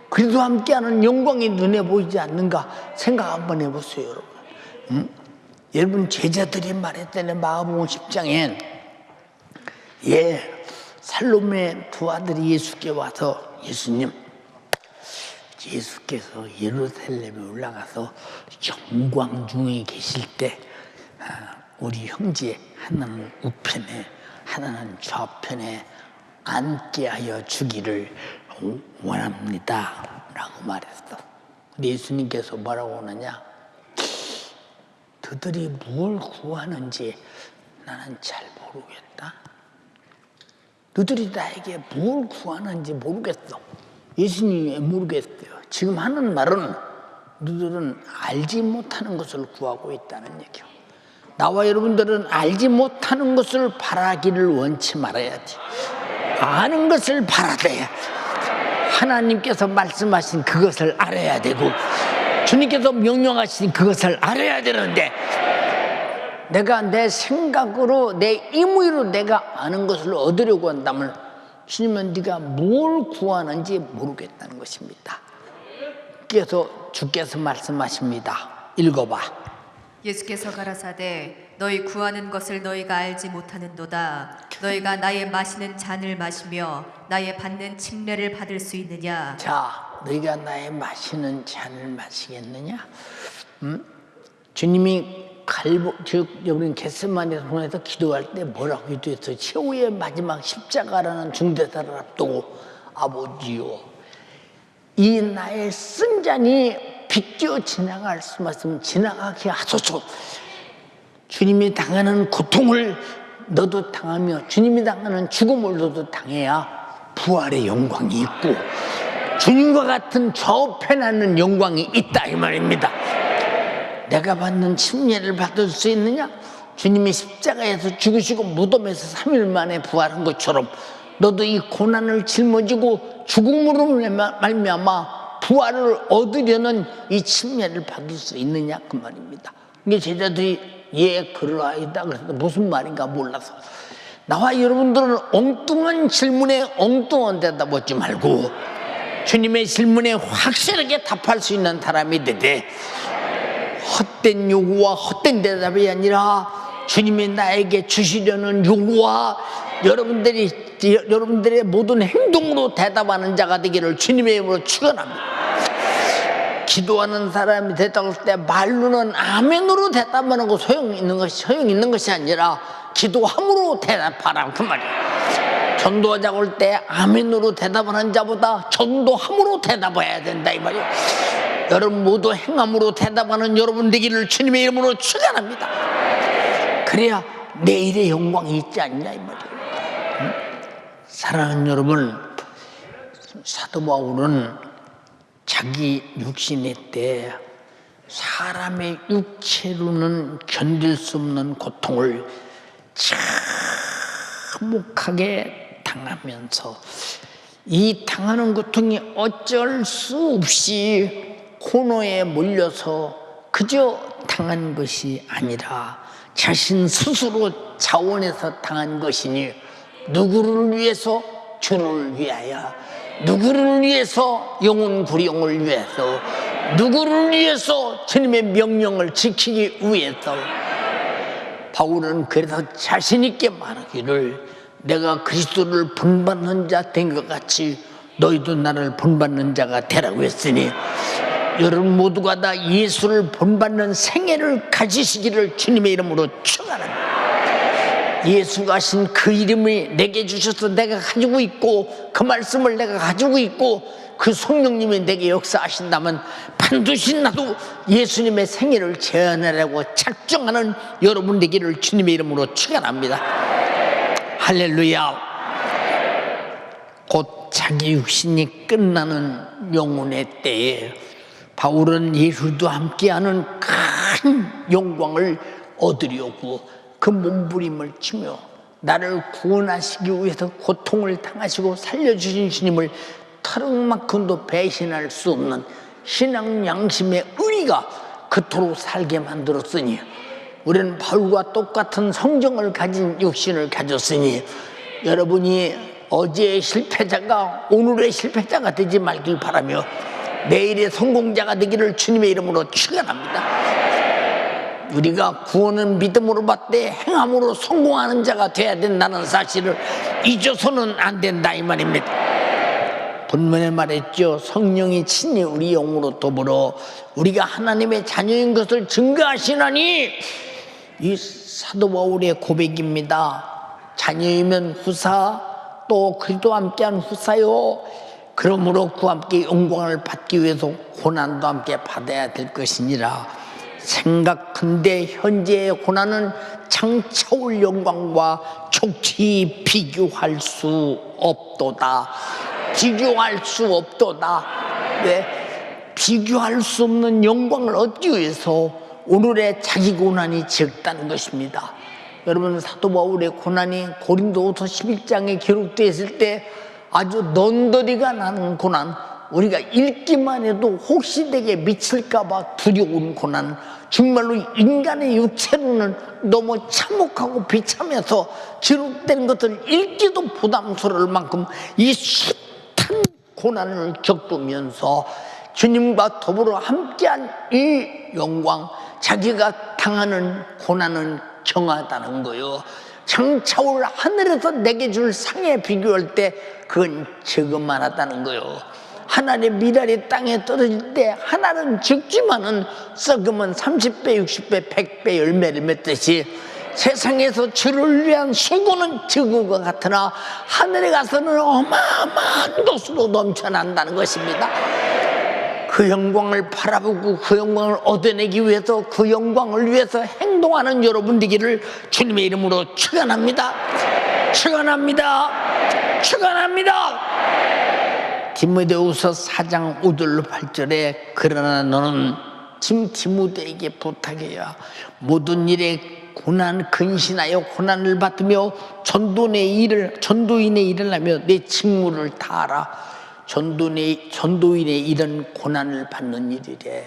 그래도 함께하는 영광이 눈에 보이지 않는가 생각 한번 해보세요 여러분. 응? 여러분 제자들이 말했다네. 마가복음 10장엔 살로메 2 아들이 예수께 와서 예수님, 예수께서 예루살렘에 올라가서 영광 중에 계실 때 우리 형제 하나는 우편에 하나는 좌편에 앉게 하여 주기를 원합니다 라고 말했어. 근데 예수님께서 뭐라고 하느냐? 그들이 뭘 구하는지 나는 잘 모르겠다. 너들이 나에게 뭘 구하는지 모르겠어. 예수님이 모르겠어요. 지금 하는 말은 너희들은 알지 못하는 것을 구하고 있다는 얘기요. 나와 여러분들은 알지 못하는 것을 바라기를 원치 말아야지. 아는 것을 바라되 하나님께서 말씀하신 그것을 알아야 되고 주님께서 명령하신 그것을 알아야 되는데, 내가 내 생각으로 내 임의로 내가 아는 것을 얻으려고 한다면 주님은 네가 뭘 구하는지 모르겠다는 것입니다. 그래서 주께서 말씀하십니다. 읽어봐. 예수께서 가라사대 너희 구하는 것을 너희가 알지 못하는도다. 너희가 나의 마시는 잔을 마시며 나의 받는 침례를 받을 수 있느냐? 자, 너희가 나의 마시는 잔을 마시겠느냐? 주님이 여기 겟세마네 동에서 기도할 때 뭐라고 기도했어요? 최후의 마지막 십자가라는 중대사를 앞두고 아버지요, 이 나의 쓴 잔이 비껴 지나갈 수 있으면 지나가게 하소서. 주님이 당하는 고통을 너도 당하며 주님이 당하는 죽음을 너도 당해야 부활의 영광이 있고 주님과 같은 좌우편하는 영광이 있다 이 말입니다. 내가 받는 침례를 받을 수 있느냐? 주님이 십자가에서 죽으시고 무덤에서 3일 만에 부활한 것처럼 너도 이 고난을 짊어지고 죽음으로 말미암아 부활을 얻으려는 이 침례를 받을 수 있느냐 그 말입니다. 이게 제자들이 예 그러하이다 그래서 무슨 말인가 몰라서, 나와 여러분들은 엉뚱한 질문에 엉뚱한 대답 받지 말고 주님의 질문에 확실하게 답할 수 있는 사람이 되되, 헛된 요구와 헛된 대답이 아니라 주님이 나에게 주시려는 요구와 여러분들의 모든 행동으로 대답하는 자가 되기를 주님의 이름으로 축원합니다. 기도하는 사람이 대답할 때 말로는 아멘으로 대답하는 거 소용 있는 것이 아니라 기도함으로 대답하라 그 말이에요. 전도하자고 할 때 아멘으로 대답하는 자보다 전도함으로 대답해야 된다 이 말이에요. 여러분 모두 행함으로 대답하는 여러분 되기를 주님의 이름으로 축원합니다. 그래야 내일의 영광이 있지 않냐 이 말이에요. 사랑하는 여러분, 사도 바울은 자기 육신의 때 사람의 육체로는 견딜 수 없는 고통을 참혹하게 당하면서 이 당하는 고통이 어쩔 수 없이 코너에 몰려서 그저 당한 것이 아니라 자신 스스로 자원해서 당한 것이니, 누구를 위해서? 주를 위하여. 누구를 위해서? 영혼 구령을 위해서. 누구를 위해서? 주님의 명령을 지키기 위해서. 바울은 그래서 자신 있게 말하기를, 내가 그리스도를 본받는 자 된 것 같이 너희도 나를 본받는 자가 되라고 했으니, 여러분 모두가 다 예수를 본받는 생애를 가지시기를 주님의 이름으로 축원합니다. 예수가 하신 그 이름이 내게 주셔서 내가 가지고 있고, 그 말씀을 내가 가지고 있고, 그 성령님이 내게 역사하신다면 반드시 나도 예수님의 생애를 재현하려고 작정하는 여러분 되기를 주님의 이름으로 축원합니다. 할렐루야. 곧 자기 육신이 끝나는 영혼의 때에 바울은 예수도 함께하는 큰 영광을 얻으려고 그 몸부림을 치며 나를 구원하시기 위해서 고통을 당하시고 살려주신 주님을 털만큼도 배신할 수 없는 신앙 양심의 의리가 그토록 살게 만들었으니, 우리는 바울과 똑같은 성정을 가진 육신을 가졌으니, 여러분이 어제의 실패자가 오늘의 실패자가 되지 말길 바라며 내일의 성공자가 되기를 주님의 이름으로 축원합니다. 우리가 구원은 믿음으로 받되 행함으로 성공하는 자가 돼야 된다는 사실을 잊어서는 안 된다 이 말입니다. 본문에 말했죠. 성령이 친히 우리 영으로 더불어 우리가 하나님의 자녀인 것을 증거하시나니, 이 사도 바울의 고백입니다. 자녀이면 후사, 또 그리스도와 함께한 후사요. 그러므로 그와 함께 영광을 받기 위해서 고난도 함께 받아야 될 것이니라. 생각한데 현재의 고난은 장차올 영광과 족히 비교할 수 없도다. 비교할 수 없도다. 왜? 비교할 수 없는 영광을 얻기 위해서 오늘의 자기 고난이 적다는 것입니다. 여러분, 사도 바울의 고난이 고린도후서 11장에 기록되어 있을 때 아주 넌더리가 나는 고난, 우리가 읽기만 해도 혹시 되게 미칠까 봐 두려운 고난, 정말로 인간의 육체로는 너무 참혹하고 비참해서 기록된 것을 읽기도 부담스러울 만큼 이 숱한 고난을 겪으면서 주님과 더불어 함께한 이 영광, 자기가 당하는 고난은 경하다는 거요. 장차올 하늘에서 내게 줄 상에 비교할 때 그건 저것만하다는 거요. 하나의 미랄이 땅에 떨어질 때 하나는 적지만은 썩으면 30배, 60배, 100배 열매를 맺듯이 세상에서 주를 위한 수고는 적은 것 같으나 하늘에 가서는 어마어마한 것으로 넘쳐난다는 것입니다. 그 영광을 바라보고 그 영광을 얻어내기 위해서, 그 영광을 위해서 행동하는 여러분 되기를 주님의 이름으로 축원합니다. 축원합니다. 축원합니다. 디모데후서 4장 5절 8절에 그러나 너는 짐 디모데에게 부탁해야 모든 일에 근신하여 고난을 받으며 전도인의 일을 하며 내 직무를 다하라. 전도인의 일은 고난을 받는 일이래.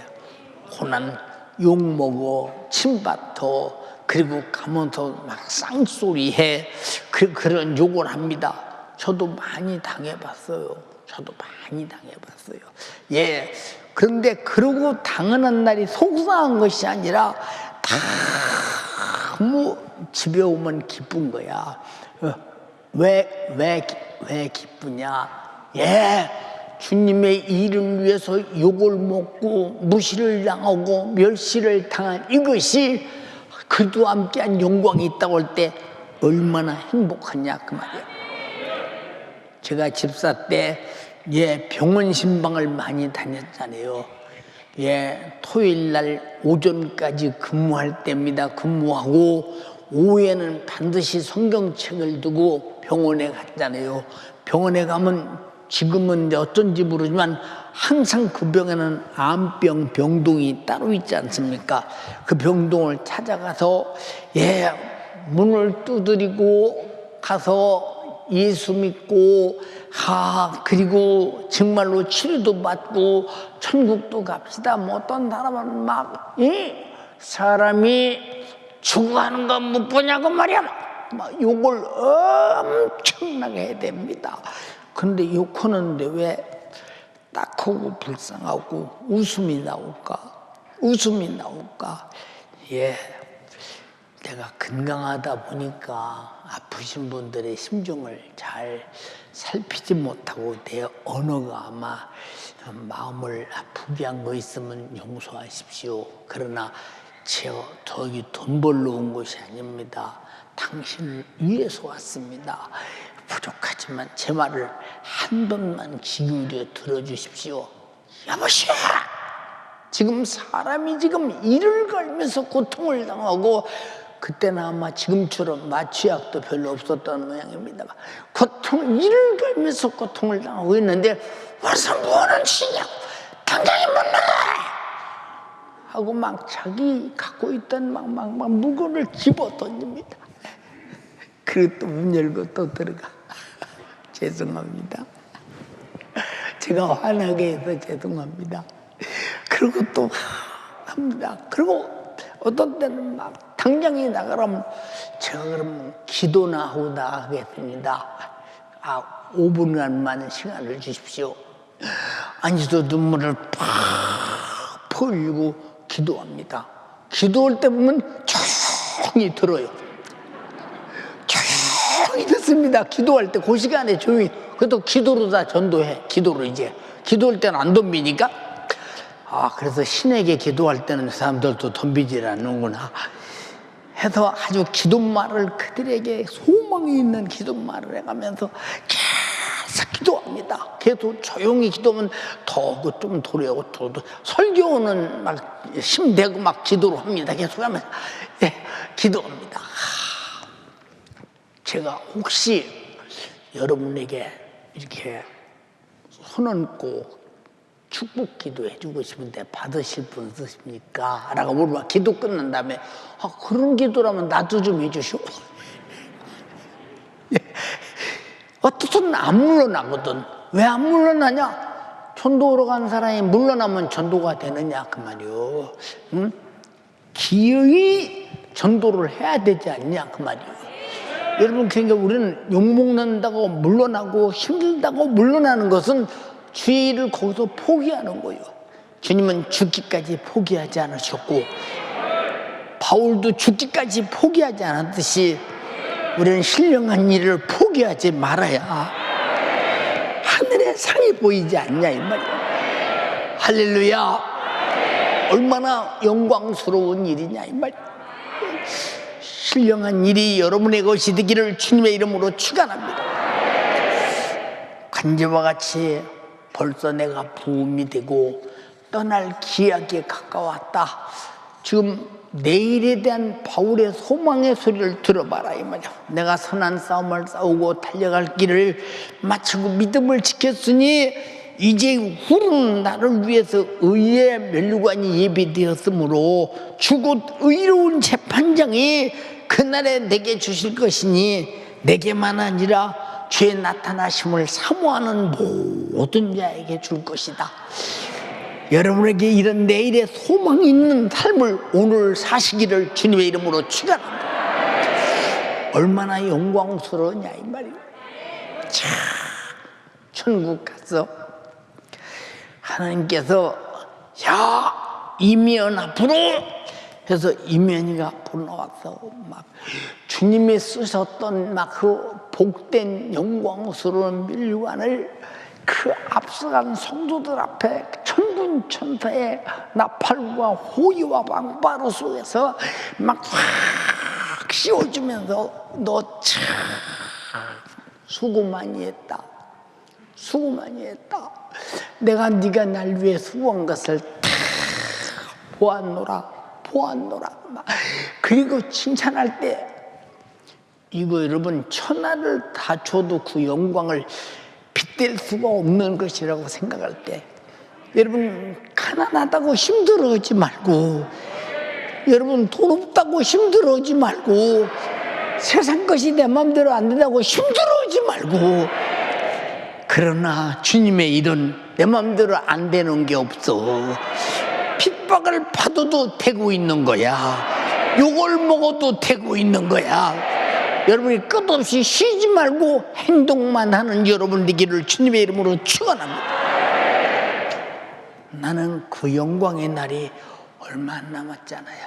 고난, 욕먹어, 침받어, 그리고 가면서 막 쌍소리해, 그런 욕을 합니다. 저도 많이 당해봤어요. 예. 그런데 그러고 당하는 날이 속상한 것이 아니라 너무 집에 오면 기쁜 거야. 왜 기쁘냐? 예, 주님의 일을 위해서 욕을 먹고 무시를 당하고 멸시를 당한 이것이 그도 함께한 영광이 있다고 할 때 얼마나 행복하냐 그 말이야. 제가 집사 때 병원 신방을 많이 다녔잖아요. 토요일 날 오전까지 근무할 때입니다. 근무하고 오후에는 반드시 성경책을 두고 병원에 갔잖아요. 병원에 가면 지금은 어쩐지 모르지만 항상 그 병에는 암병 병동이 따로 있지 않습니까? 그 병동을 찾아가서 문을 두드리고 가서 예수 믿고 그리고 정말로 치료도 받고 천국도 갑시다. 어떤 사람은 막 사람이 죽어가는 거 못 보냐고 말이야. 막 욕을 엄청나게 해야 됩니다. 근데 욕하는데 왜 딱하고 불쌍하고 웃음이 나올까? 내가 건강하다 보니까 아프신 분들의 심정을 잘 살피지 못하고 내 언어가 아마 마음을 아프게 한 거 있으면 용서하십시오. 그러나 저기 돈 벌러 온 것이 아닙니다. 당신을 위해서 왔습니다. 부족하지만 제 말을 한 번만 귀 기울여 들어주십시오. 여보시오, 지금 사람이 이를 걸면서 고통을 당하고, 그때는 아마 지금처럼 마취약도 별로 없었던 모양입니다. 이를 걸면서 고통을 당하고 있는데 와서 뭐하는 짓이냐고, 당장에 못 나가 하고 막 자기 갖고 있던 막 물건을 집어 던집니다. 그리고 또 문 열고 또 들어가. 죄송합니다. 제가 화나게 해서 죄송합니다. 그리고 또 합니다. 그리고 어떤 때는 막 당장에 나가라면 제가 그러면 기도나 하고 나가겠습니다. 5분간만 시간을 주십시오. 아니도 눈물을 팍 흘리고 기도합니다. 기도할 때 보면 조용히 들어요. 조용히 듣습니다. 기도할 때 그 시간에 조용히. 그것도 기도로 다 전도해. 기도할 때는 안 덤비니까. 그래서 신에게 기도할 때는 사람들도 덤비질 않는구나 해서 아주 기도말을 그들에게 소망이 있는 기도말을 해가면서 계속 기도합니다. 계속 조용히 기도하면 더 좀 도래하고 또 설교는 막 힘대고 막 기도를 합니다. 계속 하면서 기도합니다. 제가 혹시 여러분에게 이렇게 손 얹고 축복 기도해 주고 싶은데 받으실 분 있으십니까? 라고 물어봐. 기도 끝난 다음에 그런 기도라면 나도 좀 해주시오. 어떻든 안 물러나거든. 왜 안 물러나냐? 전도로 간 사람이 물러나면 전도가 되느냐 그 말이요. 응? 기어이 전도를 해야 되지 않냐 그 말이요. 여러분, 그러니까 우리는 욕먹는다고 물러나고 힘들다고 물러나는 것은 주의를 거기서 포기하는 거예요. 주님은 죽기까지 포기하지 않으셨고 바울도 죽기까지 포기하지 않았듯이 우리는 신령한 일을 포기하지 말아야 하늘의 상이 보이지 않냐 이 말이야. 할렐루야. 얼마나 영광스러운 일이냐 이 말이야. 신령한 일이 여러분의 것이 되기를 주님의 이름으로 축원합니다. 간제와 같이 벌써 내가 부음이 되고 떠날 기약에 가까웠다. 지금 내일에 대한 바울의 소망의 소리를 들어봐라 이 말이야. 내가 선한 싸움을 싸우고 달려갈 길을 마치고 믿음을 지켰으니 이제 후는 나를 위해서 의의 면류관이 예비되었으므로 주곧 의로운 재판장이 그날에 내게 주실 것이니 내게만 아니라 주의 나타나심을 사모하는 모든 자에게 줄 것이다. 여러분에게 이런 내일의 소망이 있는 삶을 오늘 사시기를 주님의 이름으로 축원합니다. 얼마나 영광스러우냐 이 말이에요. 참 천국 가서 하나님께서 야 이면 앞으로 해서 이면이가 앞으로 나와서 막 주님이 쓰셨던 막 그 복된 영광스러운 면류관을 그 앞서간 성도들 앞에 천군 천사의 나팔과 호의와 방바로 속에서 막 확 씌워주면서 너 참 수고 많이 했다. 수고 많이 했다. 내가 네가 날 위해 수고한 것을 다 보았노라. 그리고 칭찬할 때 이거 여러분 천하를 다 줘도 그 영광을 빗댈 수가 없는 것이라고 생각할 때 여러분 가난하다고 힘들어하지 말고 여러분 돈 없다고 힘들어하지 말고 세상 것이 내 마음대로 안 된다고 힘들어하지 말고 그러나 주님의 일은 내 마음대로 안 되는 게 없어. 핍박을 받아도 되고 있는 거야. 욕을 먹어도 되고 있는 거야. 여러분이 끝없이 쉬지 말고 행동만 하는 여러분 되기를 주님의 이름으로 축원합니다. 나는 그 영광의 날이 얼마 안 남았잖아요.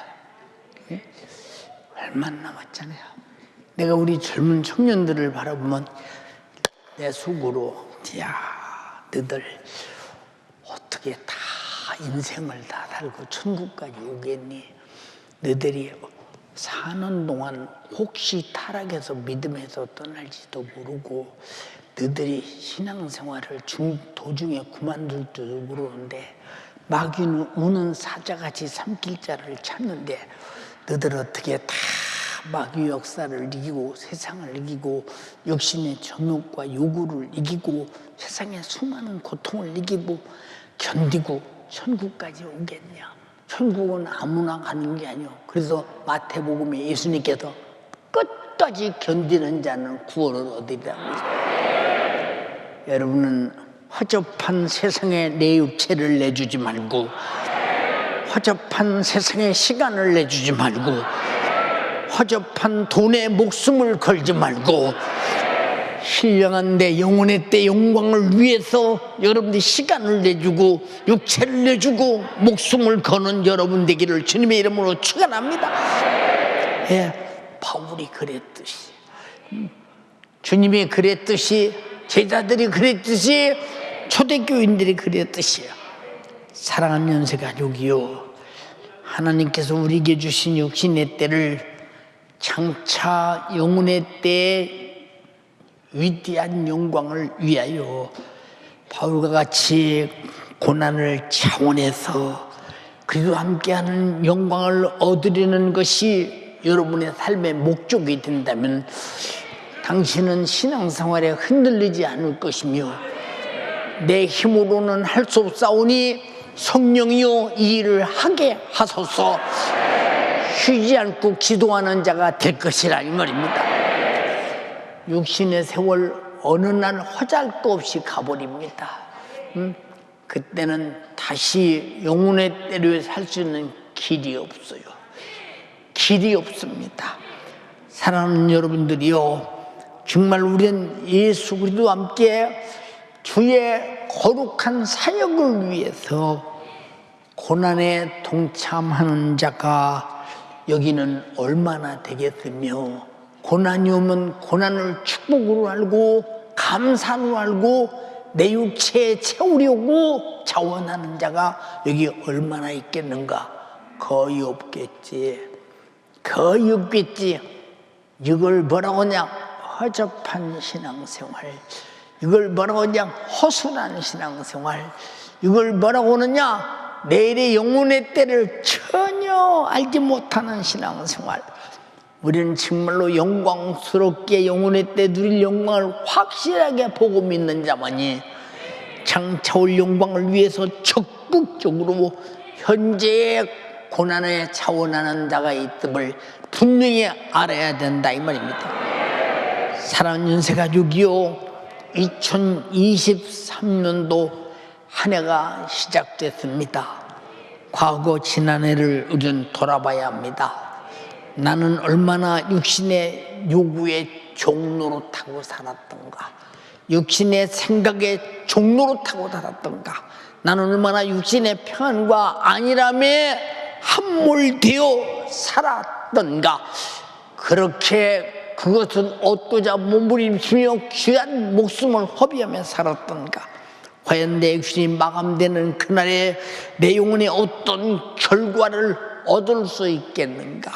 얼마 안 남았잖아요. 내가 우리 젊은 청년들을 바라보면 내 속으로 야 너희들 어떻게 다 인생을 다 살고 천국까지 오겠니? 너희들이 사는 동안 혹시 타락해서 믿음에서 떠날지도 모르고 너희들이 신앙생활을 도중에 그만둘지도 모르는데 마귀는 우는 사자같이 삼킬 자를 찾는데 너희들 어떻게 다 마귀 역사를 이기고 세상을 이기고 육신의 정욕과 요구를 이기고 세상의 수많은 고통을 이기고 견디고 천국까지 오겠냐? 천국은 아무나 가는 게 아니오. 그래서 마태복음에 예수님께서 끝까지 견디는 자는 구원을 얻으리라고 했어요. 여러분은 허접한 세상에 내 육체를 내주지 말고 허접한 세상에 시간을 내주지 말고 허접한 돈에 목숨을 걸지 말고 신령한 내 영혼의 때 영광을 위해서 여러분들이 시간을 내주고 육체를 내주고 목숨을 거는 여러분 되기를 주님의 이름으로 축원합니다. 예, 바울이 그랬듯이 주님이 그랬듯이 제자들이 그랬듯이 초대교인들이 그랬듯이 사랑하는 연세가족이요 하나님께서 우리에게 주신 육신의 때를 장차 영혼의 때에 위대한 영광을 위하여 바울과 같이 고난을 차원해서 그리고 함께하는 영광을 얻으려는 것이 여러분의 삶의 목적이 된다면 당신은 신앙생활에 흔들리지 않을 것이며 내 힘으로는 할 수 없사오니 성령이여 이 일을 하게 하소서. 쉬지 않고 기도하는 자가 될 것이라 이 말입니다. 육신의 세월 어느 날 허잘도 없이 가버립니다. 그때는 다시 영혼의 때로 살 수 있는 길이 없어요. 길이 없습니다. 사랑하는 여러분들이요, 정말 우리는 예수 그리스도와 함께 주의 거룩한 사역을 위해서 고난에 동참하는 자가 여기는 얼마나 되겠으며, 고난이 오면 고난을 축복으로 알고 감사로 알고 내 육체에 채우려고 자원하는 자가 여기 얼마나 있겠는가? 거의 없겠지. 거의 없겠지. 이걸 뭐라고 하냐? 허접한 신앙생활. 이걸 뭐라고 하냐? 허술한 신앙생활. 이걸 뭐라고 하느냐? 내일의 영혼의 때를 전혀 알지 못하는 신앙생활. 우리는 정말로 영광스럽게 영혼의 때 누릴 영광을 확실하게 보고 믿는 자만이 장차올 영광을 위해서 적극적으로 현재의 고난에 자원하는 자가 있음을 분명히 알아야 된다 이 말입니다. 사랑하는 연세가족이요, 2023년도 한 해가 시작됐습니다. 과거 지난해를 우리는 돌아봐야 합니다. 나는 얼마나 육신의 요구의 종노릇하고 살았던가, 육신의 생각의 종노릇하고 살았던가, 나는 얼마나 육신의 평안과 안일함에 함몰되어 살았던가, 그렇게 그것은 얻고자 몸부림치며 귀한 목숨을 허비하며 살았던가, 과연 내 육신이 마감되는 그날에 내 영혼의 어떤 결과를 얻을 수 있겠는가?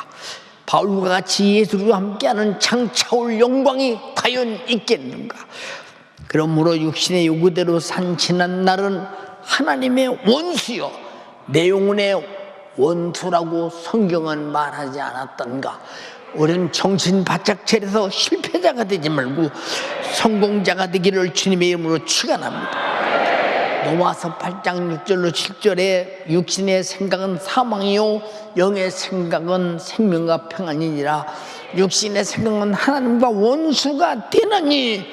바울과 같이 예수와 함께하는 장차올 영광이 과연 있겠는가? 그러므로 육신의 요구대로 산 지난 날은 하나님의 원수요, 내 영혼의 원수라고 성경은 말하지 않았던가? 우리는 정신 바짝 차려서 실패자가 되지 말고 성공자가 되기를 주님의 이름으로 축원합니다. 로마서 8장 6절로 7절에 육신의 생각은 사망이요 영의 생각은 생명과 평안이니라. 육신의 생각은 하나님과 원수가 되나니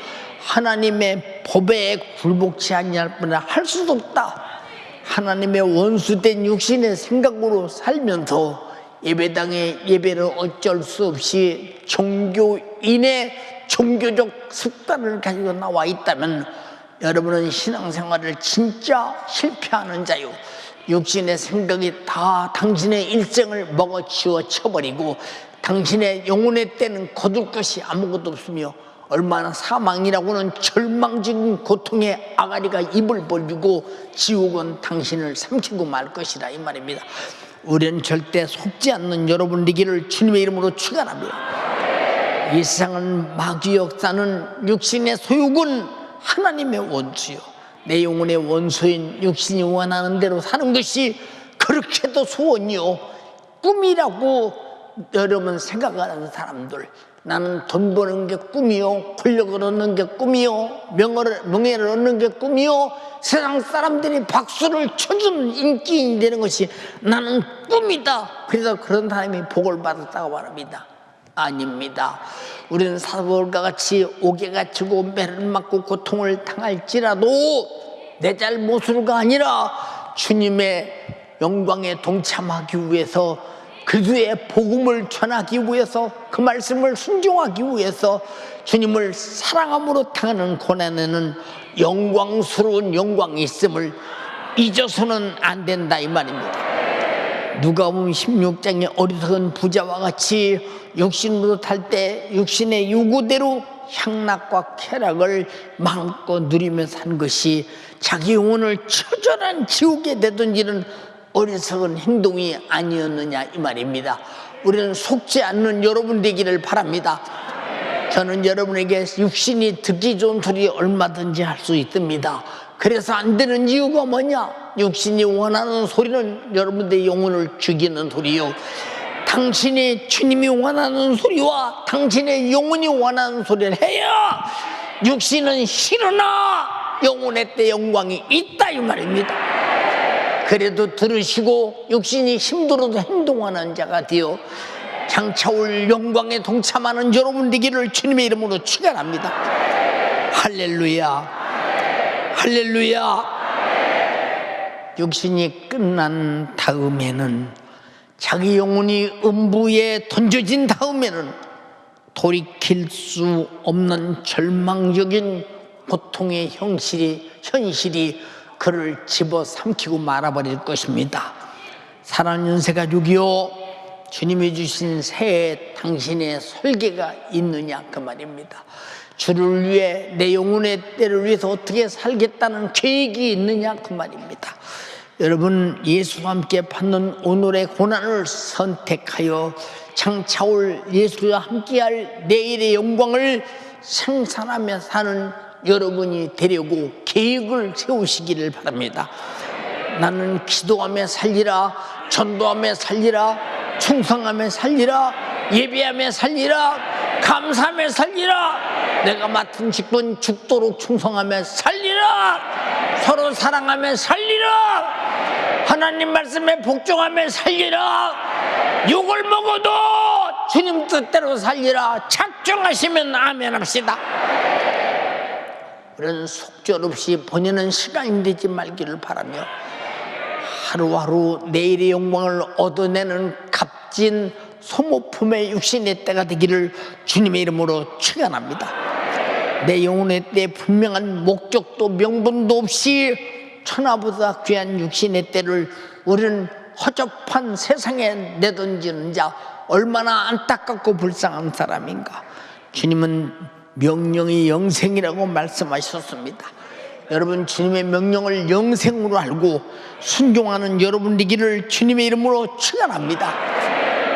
하나님의 법에 굴복치 아니할 뿐이라 할 수도 없다. 하나님의 원수된 육신의 생각으로 살면서 예배당에 예배를 어쩔 수 없이 종교인의 종교적 습관을 가지고 나와 있다면 여러분은 신앙생활을 진짜 실패하는 자요, 육신의 생각이 다 당신의 일생을 먹어치워 쳐버리고 당신의 영혼의 때는 거둘 것이 아무것도 없으며 얼마나 사망이라고는 절망적인 고통의 아가리가 입을 벌리고 지옥은 당신을 삼키고 말 것이라 이 말입니다. 우리는 절대 속지 않는 여러분 되기를 주님의 이름으로 축원합니다. 이 세상은 마귀 역사는 육신의 소욕은 하나님의 원수요, 내 영혼의 원수인 육신이 원하는 대로 사는 것이 그렇게도 소원이요 꿈이라고 여러분 생각하는 사람들, 나는 돈 버는 게 꿈이요, 권력을 얻는 게 꿈이요, 명예를 얻는 게 꿈이요, 세상 사람들이 박수를 쳐주는 인기인이 되는 것이 나는 꿈이다. 그래서 그런 사람이 복을 받았다고 말합니다. 아닙니다. 우리는 사울과 같이 옥에 갇히고 매를 맞고 고통을 당할지라도 내 잘못으로가 아니라 주님의 영광에 동참하기 위해서, 그리스도의 복음을 전하기 위해서, 그 말씀을 순종하기 위해서 주님을 사랑함으로 당하는 고난에는 영광스러운 영광이 있음을 잊어서는 안 된다 이 말입니다. 누가복음 16장의 어리석은 부자와 같이 육신으로 탈 때 육신의 요구대로 향락과 쾌락을 마음껏 누리며 산 것이 자기 영혼을 처절한 지옥에 내던지는 어리석은 행동이 아니었느냐 이 말입니다. 우리는 속지 않는 여러분 되기를 바랍니다. 저는 여러분에게 육신이 듣기 좋은 소리 얼마든지 할 수 있습니다. 그래서 안 되는 이유가 뭐냐? 육신이 원하는 소리는 여러분들의 영혼을 죽이는 소리요, 당신이 주님이 원하는 소리와 당신의 영혼이 원하는 소리를 해야 육신은 싫으나 영혼의 때 영광이 있다 이 말입니다. 그래도 들으시고 육신이 힘들어도 행동하는 자가 되어 장차올 영광에 동참하는 여러분 되기를 주님의 이름으로 축원합니다. 할렐루야, 할렐루야. 육신이 끝난 다음에는, 자기 영혼이 음부에 던져진 다음에는 돌이킬 수 없는 절망적인 고통의 현실이 그를 집어삼키고 말아버릴 것입니다. 사랑하는 연세가족이요, 주님이 주신 새해 당신의 설계가 있느냐 그 말입니다. 주를 위해, 내 영혼의 때를 위해서 어떻게 살겠다는 계획이 있느냐 그 말입니다. 여러분, 예수와 함께 받는 오늘의 고난을 선택하여 장차올 예수와 함께할 내일의 영광을 생산하며 사는 여러분이 되려고 계획을 세우시기를 바랍니다. 나는 기도하며 살리라, 전도하며 살리라, 충성하며 살리라, 예배하며 살리라, 감사하며 살리라, 내가 맡은 직분 죽도록 충성하며 살리라, 서로 사랑하며 살리라, 하나님 말씀에 복종하며 살리라, 욕을 먹어도 주님 뜻대로 살리라. 작정하시면 아멘 합시다. 그런 속절없이 보내는 시간이 되지 말기를 바라며, 하루하루 내일의 영광을 얻어내는 값진 소모품의 육신의 때가 되기를 주님의 이름으로 축원합니다. 내 영혼의 때에 분명한 목적도 명분도 없이 천하보다 귀한 육신의 때를 우리는 허접한 세상에 내던지는 자, 얼마나 안타깝고 불쌍한 사람인가. 주님은 명령이 영생이라고 말씀하셨습니다. 여러분, 주님의 명령을 영생으로 알고 순종하는 여러분 되기를 주님의 이름으로 축원합니다.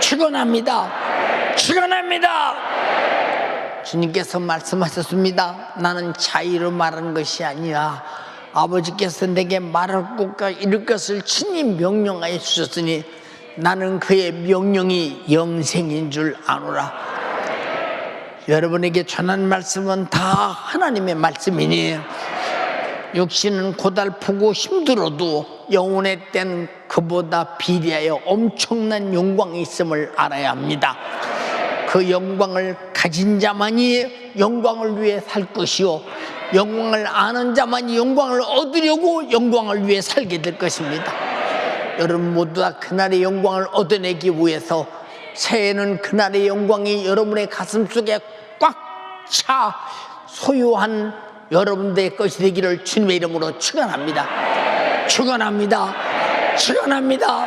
축원합니다. 축원합니다. 주님께서 말씀하셨습니다. 나는 자의로 말한 것이 아니라 아버지께서 내게 말할 것과 이룰 것을 친히 명령하여 주셨으니 나는 그의 명령이 영생인 줄 아노라. 여러분에게 전한 말씀은 다 하나님의 말씀이니 육신은 고달프고 힘들어도 영혼의 때는 그보다 비례하여 엄청난 영광이 있음을 알아야 합니다. 그 영광을 가진 자만이 영광을 위해 살 것이요, 영광을 아는 자만이 영광을 얻으려고 영광을 위해 살게 될 것입니다. 여러분 모두 다 그날의 영광을 얻어내기 위해서 새해는 그날의 영광이 여러분의 가슴 속에 꽉 차 소유한 여러분들의 것이 되기를 주님의 이름으로 축원합니다. 축원합니다. 축원합니다.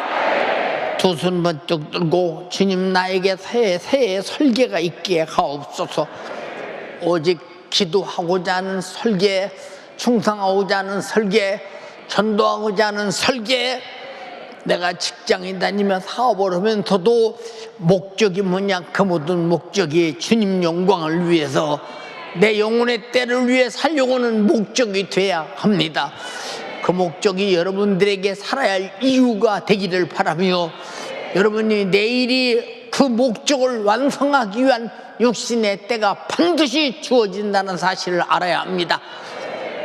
두 손 번쩍 들고, 주님 나에게 새해 설계가 있게 하옵소서. 오직 기도하고자 하는 설계, 충성하고자 하는 설계, 전도하고자 하는 설계, 내가 직장에 다니며 사업을 하면서도 목적이 뭐냐? 그 모든 목적이 주님 영광을 위해서, 내 영혼의 때를 위해 살려고 하는 목적이 돼야 합니다. 그 목적이 여러분들에게 살아야 할 이유가 되기를 바라며, 여러분이 내일이 그 목적을 완성하기 위한 육신의 때가 반드시 주어진다는 사실을 알아야 합니다.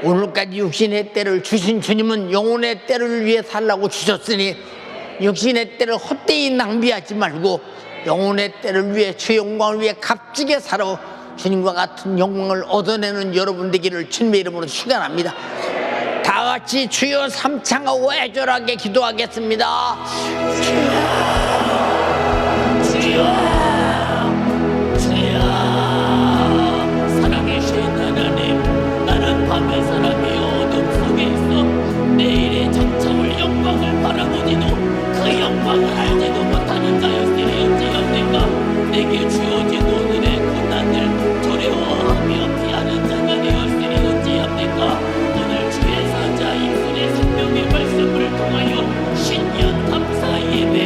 오늘까지 육신의 때를 주신 주님은 영혼의 때를 위해 살라고 주셨으니 육신의 때를 헛되이 낭비하지 말고 영혼의 때를 위해 주 영광을 위해 값지게 살아 주님과 같은 영광을 얻어내는 여러분 되기를 주님의 이름으로 축원합니다. 다 같이 주여 삼창하고 애절하게 기도하겠습니다. 주여, 주여, 살아계신 하나님, 나는 밤의 사람이 어둠 속에 있어 내일의 장차올 영광을 바라보지도 그 영광을 알지도 못하는 자였으니 어찌합니까? 내게 주어진 오늘의 고난을 두려워하며 피하는 자가 되었으니 어찌합니까? 오늘 주의 사자 이분의 생명의 말씀을 통하여 신년 감사 예배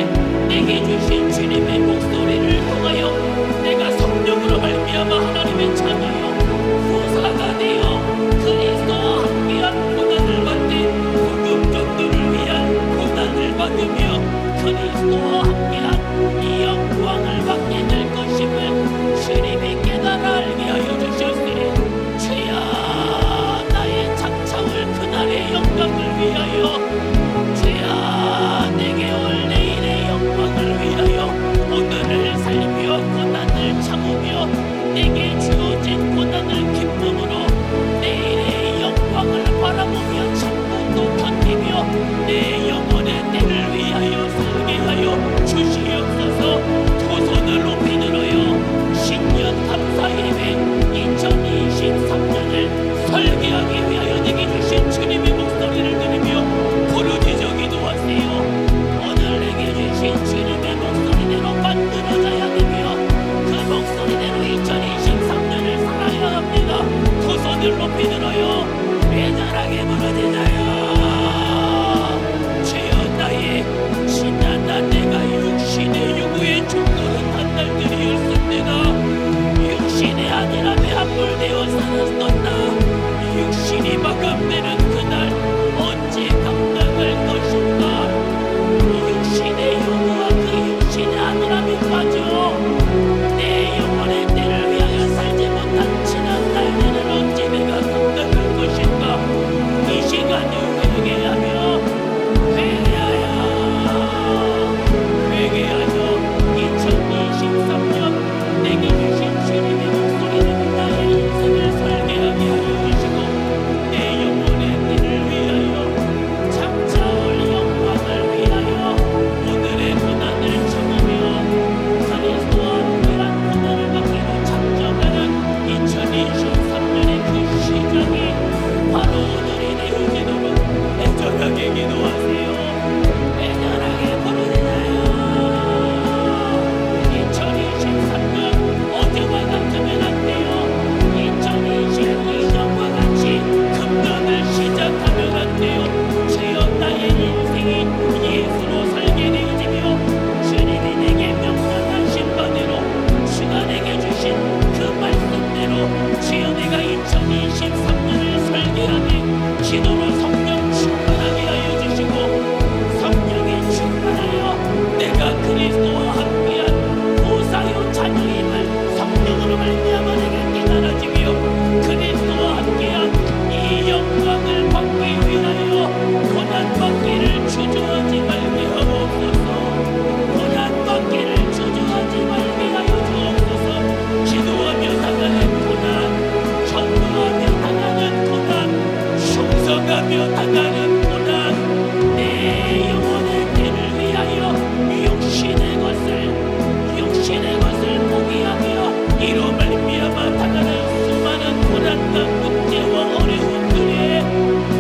당신의 것을 포기하며 이로 말미암아 당하는 수많은 고난과 문제와 어려움들에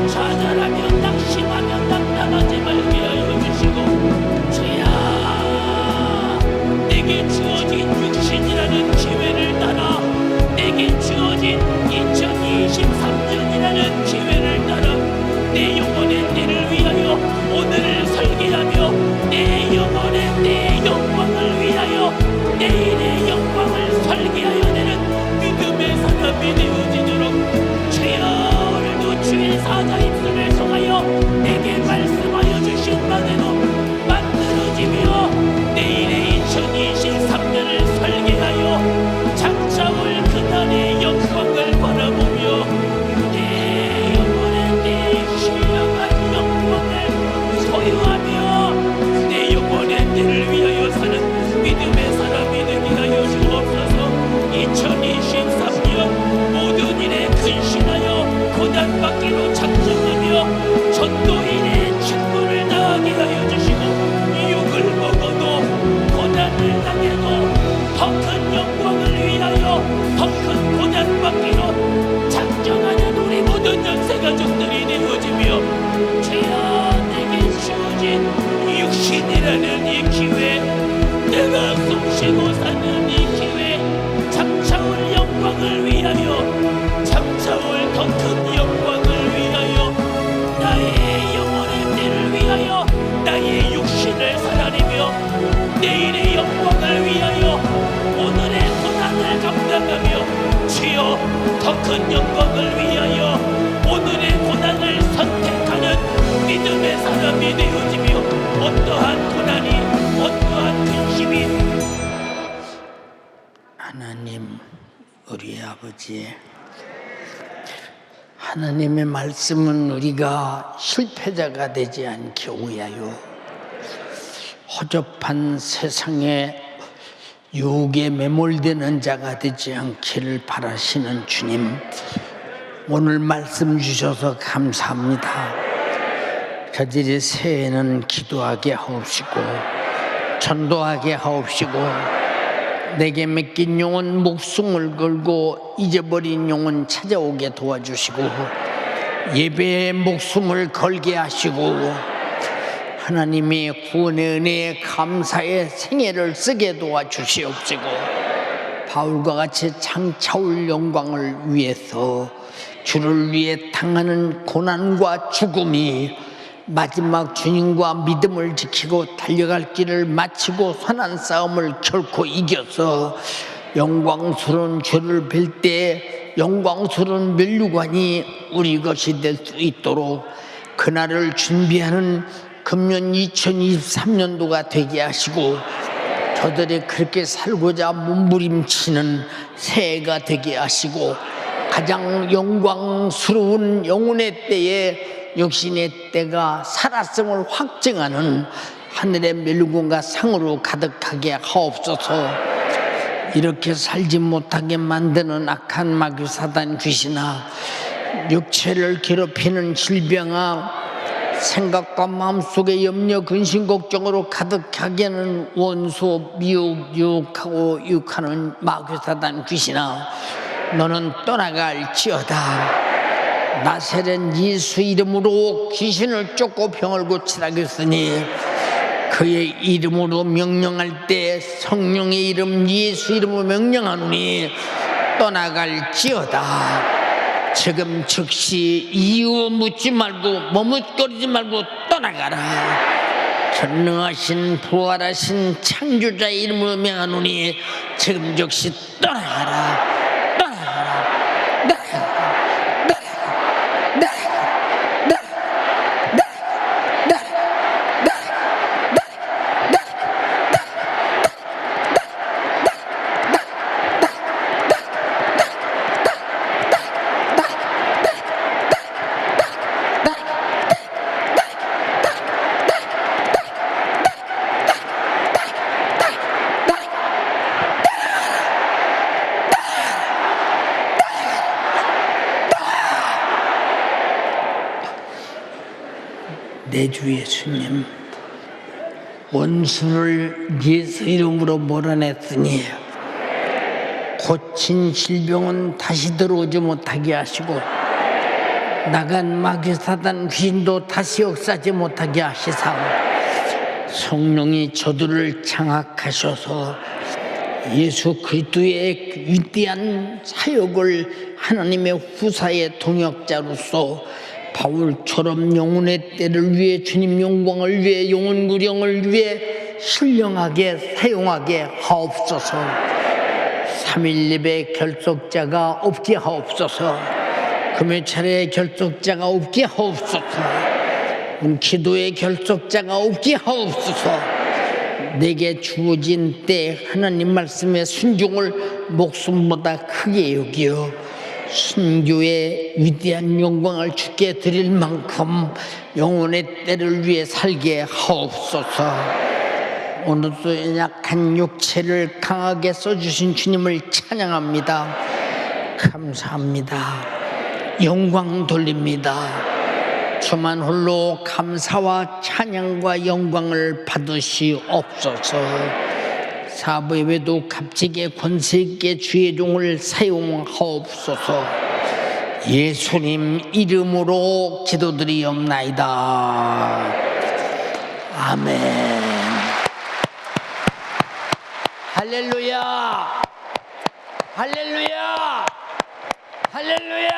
좌절하며 낙심하며 낙담하지 말게 하여 주시고 주야 내게 주어진 육신이라는 기회를 따라 내게 주어진 2023년이라는 기회를 따라 내 영혼의 때를 위하여 오늘을 설계하며 내 영혼의 내 영광을 위하여 내일의 영광을 설계하여 내는 믿음의 사람이 되어지도록 주여 오늘도 주의 사자 입술을 통하여 내게 말씀하여 주신 바대로 만들어지며 내일의 2023년을 설계하여 장차올 그날의 영광을 바라보며 내 영혼의 내 신령한 영광을 소유하며 내 영혼의 때를 위하여 사는 믿음의 사람이 되게 하여 주옵소서. 2023년 모든 일에 근신하여 고난받기로 작정하며 전도인의 직분을 다하게 하여 주시고 욕을 먹어도 고난을 당해도 더 큰 영광을 위하여 더 큰 고난받기로 작정하는 우리 모든 연세가족들이 되어지며 주여 내게 주어진 육신이라는 이 기회 내가 숨쉬고 사는 이 기회 장차올 영광을 위하여 장차올 더 큰 영광을 위하여 나의 영혼의 때를 위하여 나의 육신을 살아내며 내일의 영광을 위하여 오늘의 고난을 감당하며 주여 더 큰 영광을 위하여 오늘의 고난을 선택하는 믿음의 사람이 되어지며 어떠한 고난이 어떠한 근심이 하나님, 우리 아버지, 하나님의 말씀은 우리가 실패자가 되지 않게 위하여 허접한 세상에 유혹에 매몰되는 자가 되지 않기를 바라시는 주님, 오늘 말씀 주셔서 감사합니다. 저들이 새해에는 기도하게 하옵시고 전도하게 하옵시고 내게 맡긴 영혼 목숨을 걸고 잊어버린 영혼 찾아오게 도와주시고 예배에 목숨을 걸게 하시고 하나님의 구원의 은혜에 감사의 생애를 쓰게 도와주시옵시고 바울과 같이 장차올 영광을 위해서 주를 위해 당하는 고난과 죽음이 마지막 주님과 믿음을 지키고 달려갈 길을 마치고 선한 싸움을 결코 이겨서 영광스러운 주를 뵐 때 영광스러운 면류관이 우리 것이 될 수 있도록 그날을 준비하는 금년 2023년도가 되게 하시고 저들이 그렇게 살고자 몸부림치는 새해가 되게 하시고 가장 영광스러운 영혼의 때에 육신의 때가 살았음을 확증하는 하늘의 멸군과 상으로 가득하게 하옵소서. 이렇게 살지 못하게 만드는 악한 마귀 사단 귀신아, 육체를 괴롭히는 질병아, 생각과 마음속에 염려 근심 걱정으로 가득하게 하는 원수 미혹 유혹하고 유혹하는 마귀 사단 귀신아, 너는 떠나갈지어다. 나세렛 예수 이름으로 귀신을 쫓고 병을 고치라고 했으니 그의 이름으로 명령할 때 성령의 이름 예수 이름으로 명령하노니 떠나갈지어다. 지금 즉시 이유 묻지 말고 머뭇거리지 말고 떠나가라. 전능하신 부활하신 창조자의 이름으로 명하노니 지금 즉시 떠나가라. 내 주 예수님, 원수를 예수 이름으로 몰아냈으니 고친 질병은 다시 들어오지 못하게 하시고 나간 마귀 사단 귀신도 다시 역사하지 못하게 하시사 성령이 저들을 장악하셔서 예수 그리스도의 위대한 사역을 하나님의 후사의 동역자로서 바울처럼 영혼의 때를 위해 주님 영광을 위해 영혼 구령을 위해 신령하게 사용하게 하옵소서. 3일 예배 결속자가 없게 하옵소서. 금요차례 결속자가 없게 하옵소서. 기도의 결속자가 없게 하옵소서. 내게 주어진 때 하나님 말씀의 순종을 목숨보다 크게 여기어 순교의 위대한 영광을 주께 드릴 만큼 영혼의 때를 위해 살게 하옵소서. 오늘도 약한 육체를 강하게 써주신 주님을 찬양합니다. 감사합니다. 영광 돌립니다. 주만 홀로 감사와 찬양과 영광을 받으시옵소서. 사부 예배도 값지게 권세 있게 주의 종을 사용하옵소서. 예수님 이름으로 기도드리옵나이다. 아멘. 할렐루야. 할렐루야. 할렐루야.